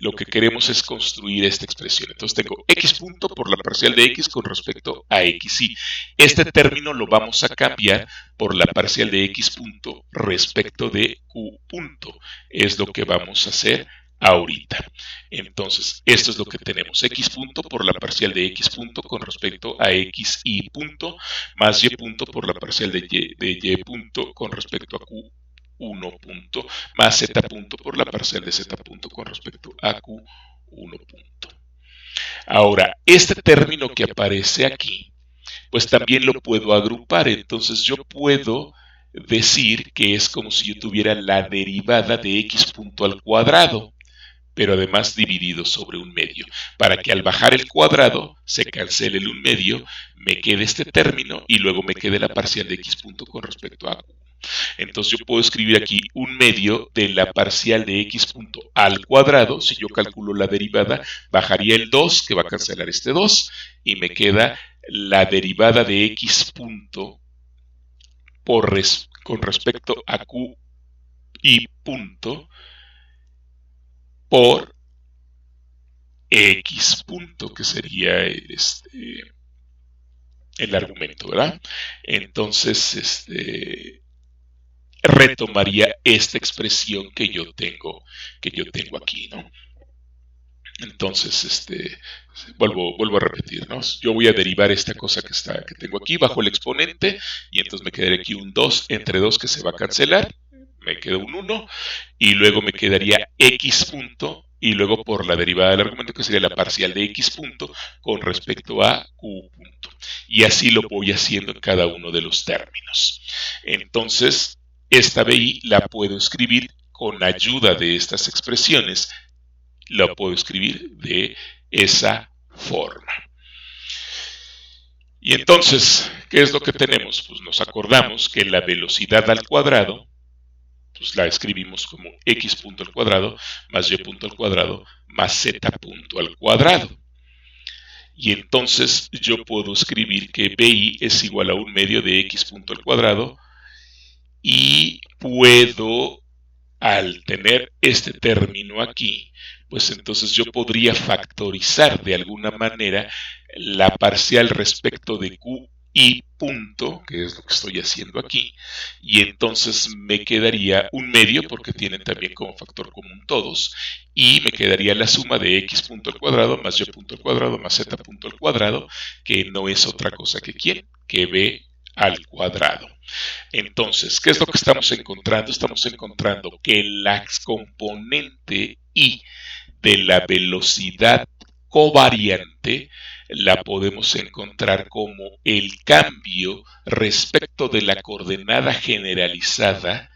Lo que queremos es construir esta expresión. Entonces tengo x punto por la parcial de x con respecto a xy. Este término lo vamos a cambiar por la parcial de x punto respecto de q punto. Es lo que vamos a hacer ahorita. Entonces, esto es lo que tenemos. X punto por la parcial de x punto con respecto a xy punto, más y punto por la parcial de y punto con respecto a q1 punto, más z punto por la parcial de z punto con respecto a q1 punto. Ahora, este término que aparece aquí, pues también lo puedo agrupar. Entonces yo puedo decir que es como si yo tuviera la derivada de x punto al cuadrado, pero además dividido sobre un medio, para que al bajar el cuadrado se cancele el un medio, me quede este término y luego me quede la parcial de x punto con respecto a q. Entonces yo puedo escribir aquí un medio de la parcial de x punto al cuadrado. Si yo calculo la derivada, bajaría el 2, que va a cancelar este 2, y me queda la derivada de x punto con respecto a q y punto por x punto, que sería el argumento, ¿verdad? Entonces, retomaría esta expresión que yo tengo aquí, ¿no? Entonces, vuelvo a repetir, ¿no? Yo voy a derivar esta cosa que tengo aquí bajo el exponente y entonces me quedaría aquí un 2 entre 2 que se va a cancelar, me queda un 1 y luego me quedaría x punto y luego por la derivada del argumento que sería la parcial de x punto con respecto a q punto. Y así lo voy haciendo en cada uno de los términos. Entonces, esta BI la puedo escribir con ayuda de estas expresiones. La puedo escribir de esa forma. Y entonces, ¿qué es lo que tenemos? Pues nos acordamos que la velocidad al cuadrado, pues la escribimos como x punto al cuadrado más y punto al cuadrado más z punto al cuadrado. Y entonces yo puedo escribir que BI es igual a un medio de x punto al cuadrado y puedo, al tener este término aquí, pues entonces yo podría factorizar de alguna manera la parcial respecto de QI punto, que es lo que estoy haciendo aquí, y entonces me quedaría un medio, porque tienen también como factor común todos, y me quedaría la suma de x punto al cuadrado más y punto al cuadrado más z punto al cuadrado, que no es otra cosa que ¿quién? Que b al cuadrado. Entonces, ¿qué es lo que estamos encontrando? Estamos encontrando que la componente I de la velocidad covariante la podemos encontrar como el cambio respecto de la coordenada generalizada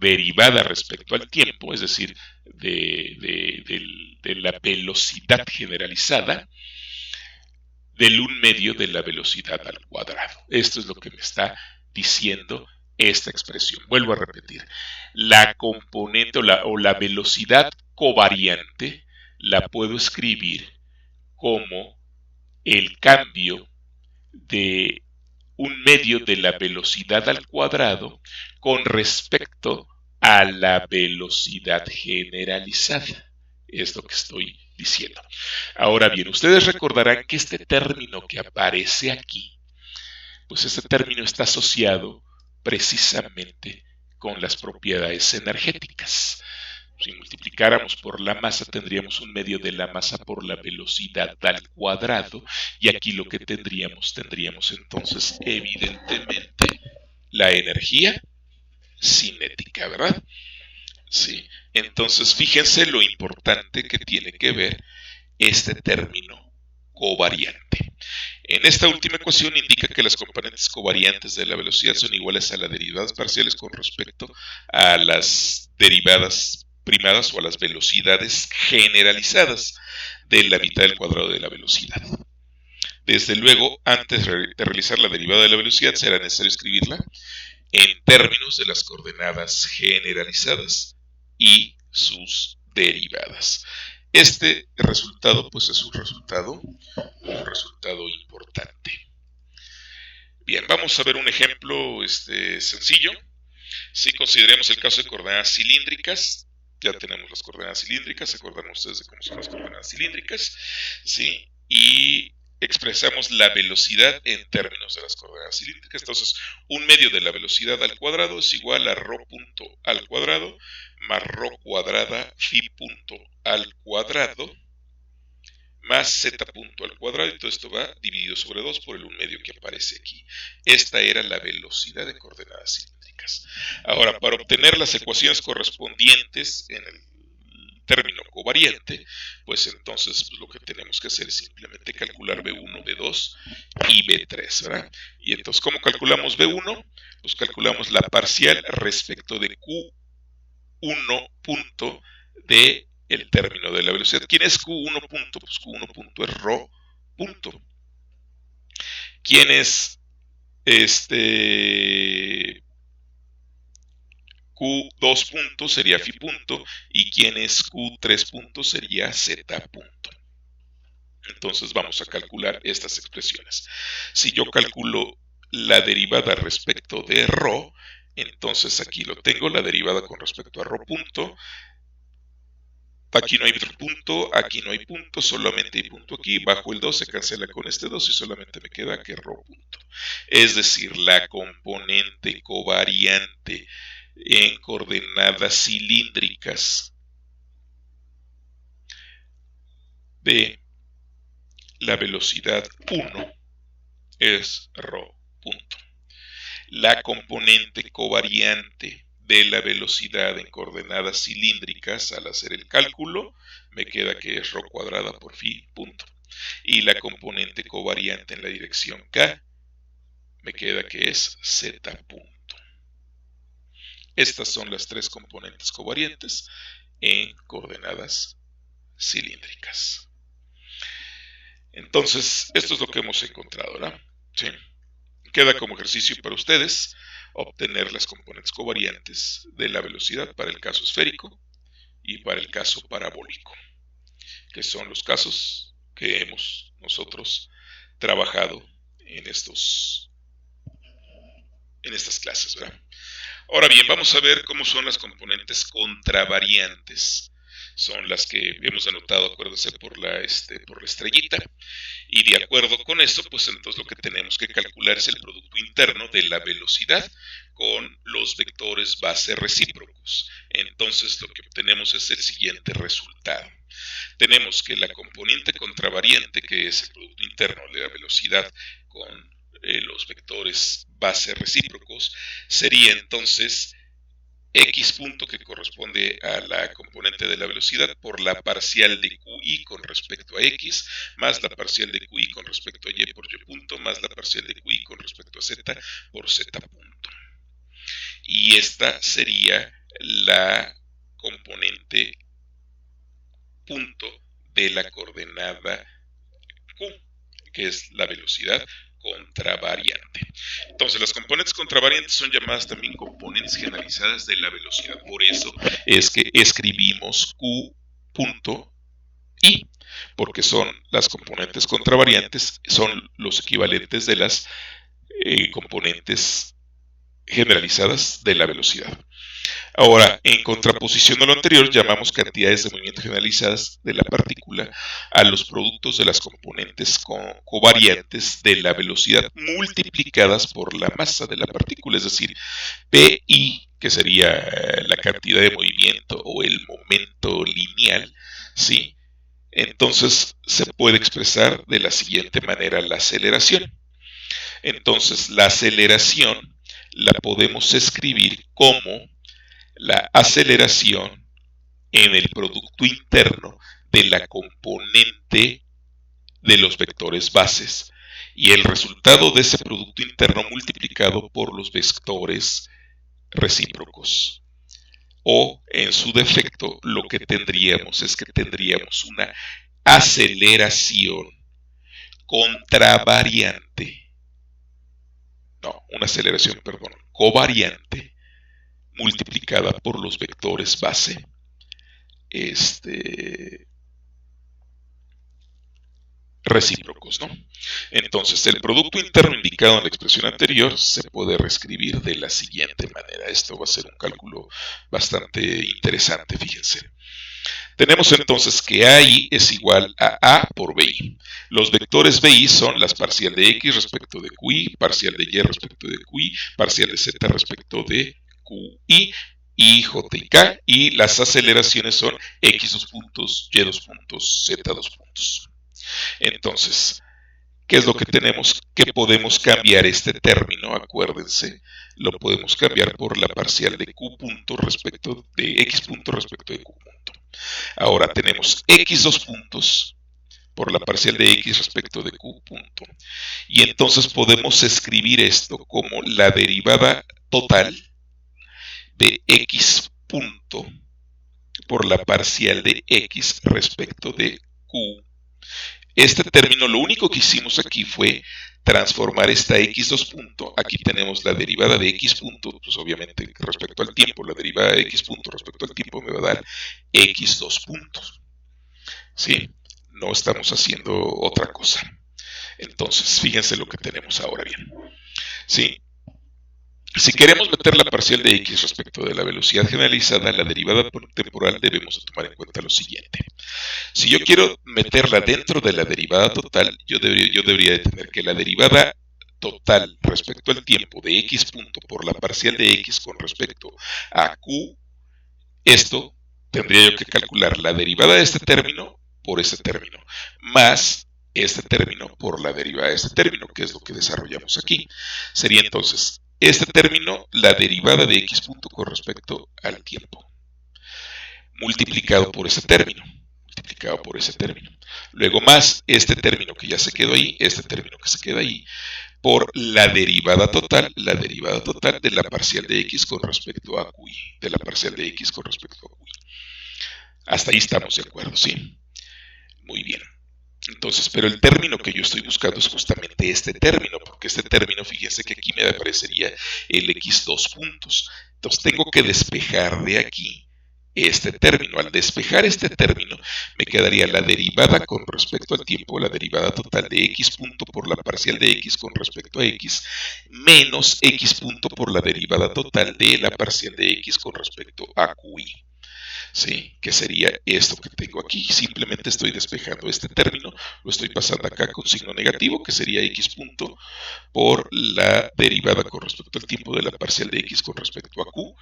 derivada respecto al tiempo, es decir, de la velocidad generalizada, del 1/2 de la velocidad al cuadrado. Esto es lo que me está diciendo esta expresión. Vuelvo a repetir. La componente o la velocidad covariante la puedo escribir como el cambio de 1/2 de la velocidad al cuadrado con respecto a la velocidad generalizada. Es lo que estoy diciendo. Ahora bien, ustedes recordarán que este término que aparece aquí, pues este término está asociado precisamente con las propiedades energéticas. Si multiplicáramos por la masa, tendríamos 1/2 de la masa por la velocidad al cuadrado, y aquí lo que tendríamos entonces evidentemente la energía cinética, ¿verdad? Sí. Entonces, fíjense lo importante que tiene que ver este término covariante. En esta última ecuación indica que las componentes covariantes de la velocidad son iguales a las derivadas parciales con respecto a las derivadas primadas o a las velocidades generalizadas de la mitad del cuadrado de la velocidad. Desde luego, antes de realizar la derivada de la velocidad, será necesario escribirla en términos de las coordenadas generalizadas y sus derivadas. Este resultado, pues, es un resultado importante. Bien, vamos a ver un ejemplo sencillo. Si consideremos el caso de coordenadas cilíndricas, ya tenemos las coordenadas cilíndricas, ¿se acuerdan ustedes de cómo son las coordenadas cilíndricas? ¿Sí? Y expresamos la velocidad en términos de las coordenadas cilíndricas. Entonces, 1/2 de la velocidad al cuadrado es igual a ρ punto al cuadrado más ρ cuadrada phi punto al cuadrado más z punto al cuadrado, y todo esto va dividido sobre 2 por el 1/2 que aparece aquí. Esta era la velocidad de coordenadas cilíndricas. Ahora, para obtener las ecuaciones correspondientes en el término covariante, pues entonces pues, lo que tenemos que hacer es simplemente calcular B1, B2 y B3, ¿verdad? Y entonces, ¿cómo calculamos B1? Pues calculamos la parcial respecto de Q1 punto de el término de la velocidad. ¿Quién es Q1 punto? Pues Q1 punto es ρ punto. ¿Quién es Q2 punto? Sería phi punto. Y quién es Q3 punto sería z punto. Entonces vamos a calcular estas expresiones. Si yo calculo la derivada respecto de ρ, entonces aquí lo tengo, la derivada con respecto a ρ punto. Aquí no hay punto, aquí no hay punto, solamente hay punto aquí. Bajo el 2 se cancela con este 2 y solamente me queda que ρ punto. Es decir, la componente covariante en coordenadas cilíndricas de la velocidad 1 es ρ punto. La componente covariante de la velocidad en coordenadas cilíndricas, al hacer el cálculo, me queda que es ρ cuadrada por phi punto. Y la componente covariante en la dirección K, me queda que es z punto. Estas son las tres componentes covariantes en coordenadas cilíndricas. Entonces, esto es lo que hemos encontrado, ¿verdad? ¿Sí? Queda como ejercicio para ustedes obtener las componentes covariantes de la velocidad para el caso esférico y para el caso parabólico, que son los casos que hemos nosotros trabajado en estas clases, ¿verdad? Ahora bien, vamos a ver cómo son las componentes contravariantes. Son las que hemos anotado, acuérdense, por la estrellita. Y de acuerdo con esto, pues entonces lo que tenemos que calcular es el producto interno de la velocidad con los vectores base recíprocos. Entonces lo que obtenemos es el siguiente resultado. Tenemos que la componente contravariante, que es el producto interno de la velocidad con los vectores base recíprocos, sería entonces x punto, que corresponde a la componente de la velocidad, por la parcial de qi con respecto a x, más la parcial de qi con respecto a y por y punto, más la parcial de qi con respecto a z por z punto. Y esta sería la componente punto de la coordenada q, que es la velocidad contravariante. Entonces, las componentes contravariantes son llamadas también componentes generalizadas de la velocidad. Por eso es que escribimos q punto i, porque son las componentes contravariantes, son los equivalentes de las componentes generalizadas de la velocidad. Ahora, en contraposición a lo anterior, llamamos cantidades de movimiento generalizadas de la partícula a los productos de las componentes covariantes de la velocidad multiplicadas por la masa de la partícula, es decir, Pi, que sería la cantidad de movimiento o el momento lineal, ¿sí? Entonces se puede expresar de la siguiente manera la aceleración. Entonces, la aceleración la podemos escribir como la aceleración en el producto interno de la componente de los vectores bases y el resultado de ese producto interno multiplicado por los vectores recíprocos. O, en su defecto, lo que tendríamos es que tendríamos una aceleración covariante multiplicada por los vectores base recíprocos, ¿no? Entonces, el producto interno indicado en la expresión anterior se puede reescribir de la siguiente manera. Esto va a ser un cálculo bastante interesante, fíjense. Tenemos entonces que AI es igual a A por BI. Los vectores BI son las parcial de X respecto de QI, parcial de Y respecto de QI, parcial de Z respecto de QI, y J y K, y las aceleraciones son X 2 puntos, Y 2 puntos, Z 2 puntos. Entonces, ¿qué es lo que tenemos? Que podemos cambiar este término, acuérdense, lo podemos cambiar por la parcial de Q punto respecto de X punto respecto de Q punto. Ahora tenemos X 2 puntos por la parcial de X respecto de Q punto. Y entonces podemos escribir esto como la derivada total de X punto por la parcial de X respecto de Q. Este término, lo único que hicimos aquí fue transformar esta x2 punto. Aquí tenemos la derivada de x punto, pues obviamente respecto al tiempo, la derivada de x punto respecto al tiempo me va a dar x2 puntos. ¿Sí? No estamos haciendo otra cosa. Entonces, fíjense lo que tenemos ahora bien. ¿Sí? Si queremos meter la parcial de x respecto de la velocidad generalizada, la derivada temporal debemos tomar en cuenta lo siguiente. Si yo quiero meterla dentro de la derivada total, yo debería de tener que la derivada total respecto al tiempo de x punto por la parcial de x con respecto a q, esto tendría yo que calcular la derivada de este término por este término, más este término por la derivada de este término, que es lo que desarrollamos aquí. Sería entonces este término, la derivada de x punto con respecto al tiempo, multiplicado por ese término. Luego más este término que ya se quedó ahí, este término que se queda ahí, por la derivada total de la parcial de x con respecto a qi, Hasta ahí estamos de acuerdo, ¿sí? Muy bien. Entonces, pero el término que yo estoy buscando es justamente este término, porque este término, fíjense que aquí me aparecería el x2 puntos. Entonces tengo que despejar de aquí este término. Al despejar este término, me quedaría la derivada con respecto al tiempo, la derivada total de x punto por la parcial de x con respecto a x, menos x punto por la derivada total de la parcial de x con respecto a qi. ¿Sí? Que sería esto que tengo aquí. Simplemente estoy despejando este término, lo estoy pasando acá con signo negativo, que sería x punto por la derivada con respecto al tiempo de la parcial de x con respecto a q,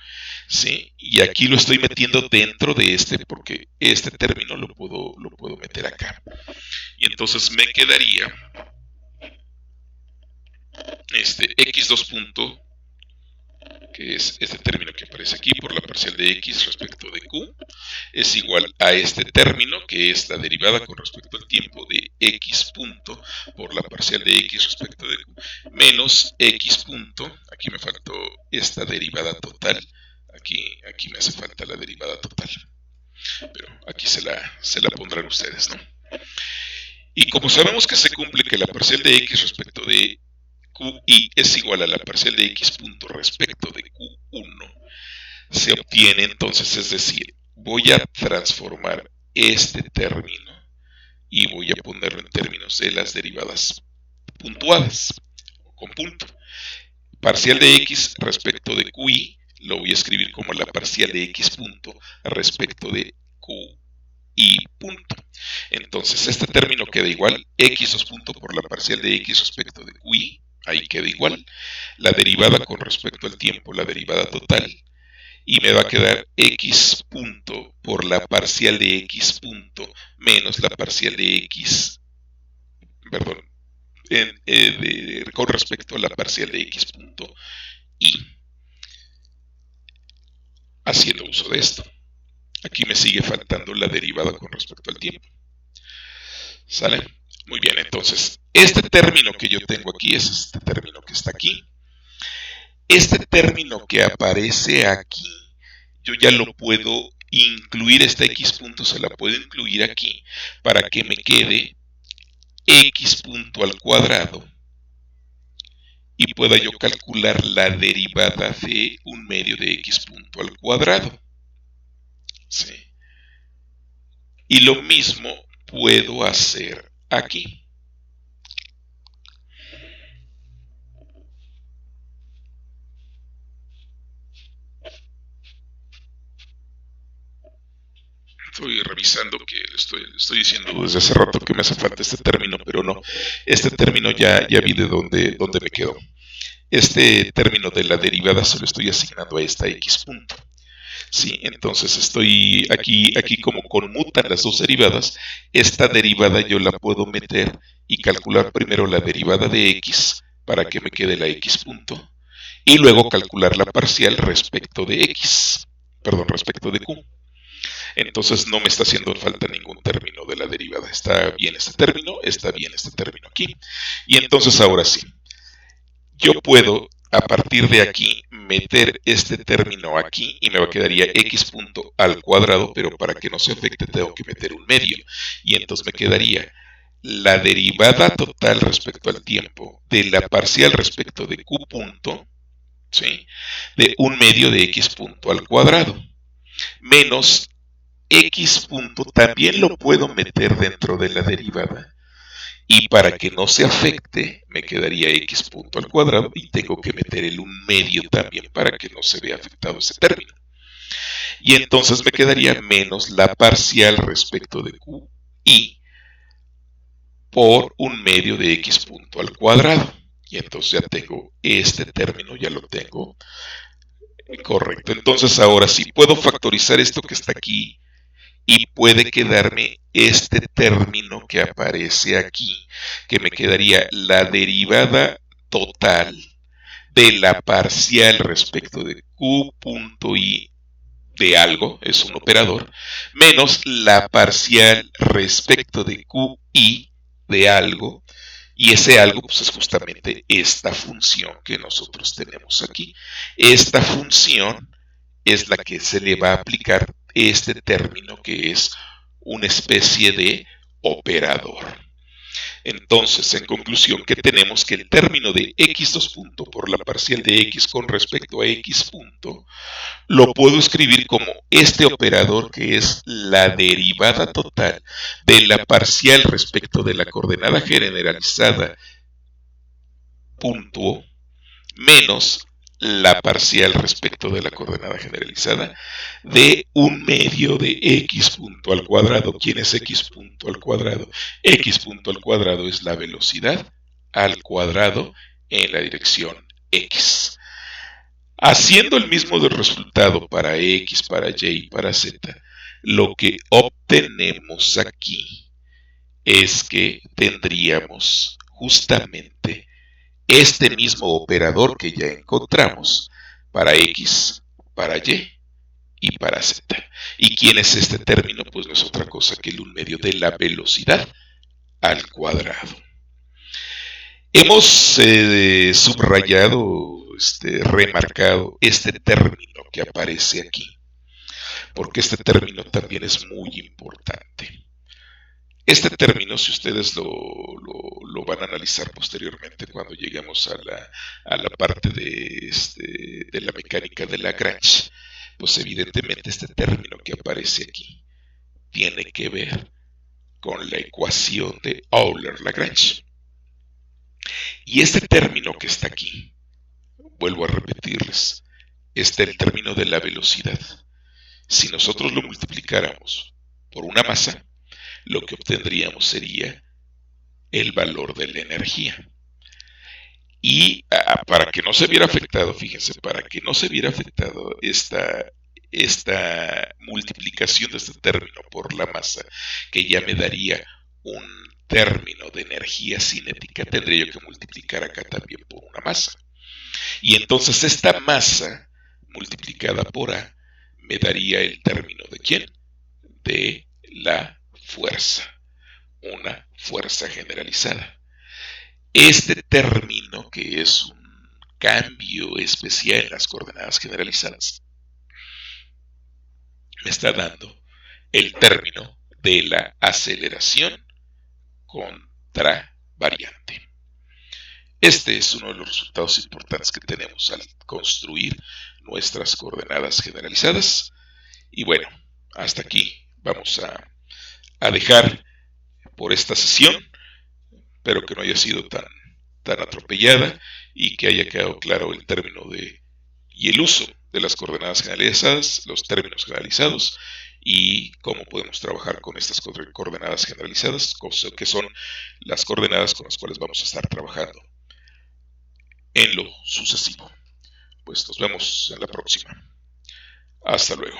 ¿sí? Y aquí lo estoy metiendo dentro de este, porque este término lo puedo meter acá. Y entonces me quedaría este x2 punto, que es este término que aparece aquí por la parcial de x respecto de q, es igual a este término, que es la derivada con respecto al tiempo de x punto por la parcial de x respecto de q, menos x punto, aquí me faltó esta derivada total, aquí me hace falta la derivada total, pero aquí se la pondrán ustedes, ¿no? Y como sabemos que se cumple que la parcial de x respecto de qi es igual a la parcial de x punto respecto de q1, se obtiene entonces, es decir, voy a transformar este término y voy a ponerlo en términos de las derivadas puntuadas, con punto. Parcial de x respecto de qi lo voy a escribir como la parcial de x punto respecto de qi punto. Entonces este término queda igual, x2 punto por la parcial de x respecto de qi, ahí queda igual, la derivada con respecto al tiempo, la derivada total, y me va a quedar x punto por la parcial de x punto menos la parcial de x, perdón, con respecto a la parcial de x punto y, haciendo uso de esto. Aquí me sigue faltando la derivada con respecto al tiempo. ¿Sale? Muy bien, entonces, este término que yo tengo aquí es este término que está aquí. Este término que aparece aquí, yo ya lo puedo incluir, esta x punto se la puedo incluir aquí para que me quede x punto al cuadrado y pueda yo calcular la derivada de 1/2 de x punto al cuadrado. ¿Sí? Y lo mismo puedo hacer aquí. Estoy revisando que estoy diciendo desde hace rato que me hace falta este término, pero no, este término ya vi de dónde me quedó. Este término de la derivada se lo estoy asignando a esta x punto. Sí, entonces estoy aquí como conmutan las dos derivadas, esta derivada yo la puedo meter y calcular primero la derivada de x para que me quede la x punto y luego calcular la parcial respecto de x, perdón, respecto de q. Entonces no me está haciendo falta ningún término de la derivada. Está bien este término, está bien este término aquí. Y entonces ahora sí, yo puedo a partir de aquí meter este término aquí y me va a quedaría x punto al cuadrado, pero para que no se afecte tengo que meter un medio. Y entonces me quedaría la derivada total respecto al tiempo de la parcial respecto de q punto, ¿sí? De 1/2 de x punto al cuadrado, menos x punto también lo puedo meter dentro de la derivada y para que no se afecte me quedaría x punto al cuadrado y tengo que meter el 1/2 también para que no se vea afectado ese término. Y entonces me quedaría menos la parcial respecto de qi por 1/2 de x punto al cuadrado. Y entonces ya tengo este término, ya lo tengo correcto. Entonces ahora sí puedo factorizar esto que está aquí y puede quedarme este término que aparece aquí, que me quedaría la derivada total de la parcial respecto de q punto i de algo, es un operador, menos la parcial respecto de qi de algo, y ese algo pues, es justamente esta función que nosotros tenemos aquí. Esta función es la que se le va a aplicar este término que es una especie de operador. Entonces, en conclusión, que tenemos que el término de x2 punto por la parcial de x con respecto a x punto lo puedo escribir como este operador que es la derivada total de la parcial respecto de la coordenada generalizada punto menos la parcial respecto de la coordenada generalizada de un medio de x punto al cuadrado. ¿Quién es x punto al cuadrado? X punto al cuadrado es la velocidad al cuadrado en la dirección x. Haciendo el mismo resultado para x, para y y para z, lo que obtenemos aquí es que tendríamos justamente este mismo operador que ya encontramos para x, para y para z. ¿Y quién es este término? Pues no es otra cosa que el 1 medio de la velocidad al cuadrado. Hemos subrayado, remarcado este término que aparece aquí, porque este término también es muy importante. Este término, si ustedes lo van a analizar posteriormente cuando lleguemos a la parte de la mecánica de Lagrange, pues evidentemente este término que aparece aquí tiene que ver con la ecuación de Euler-Lagrange. Y este término que está aquí, vuelvo a repetirles, está el término de la velocidad. Si nosotros lo multiplicáramos por una masa, lo que obtendríamos sería el valor de la energía. Y para que no se viera afectado, fíjense, para que no se viera afectado esta multiplicación de este término por la masa, que ya me daría un término de energía cinética, tendría yo que multiplicar acá también por una masa. Y entonces esta masa multiplicada por A me daría el término de ¿quién? De la fuerza, una fuerza generalizada. Este término, que es un cambio especial en las coordenadas generalizadas, me está dando el término de la aceleración contravariante. Este es uno de los resultados importantes que tenemos al construir nuestras coordenadas generalizadas. Y bueno, hasta aquí vamos a dejar por esta sesión. Espero que no haya sido tan atropellada y que haya quedado claro el término y el uso de las coordenadas generalizadas, los términos generalizados y cómo podemos trabajar con estas coordenadas generalizadas, que son las coordenadas con las cuales vamos a estar trabajando en lo sucesivo. Pues nos vemos en la próxima. Hasta luego.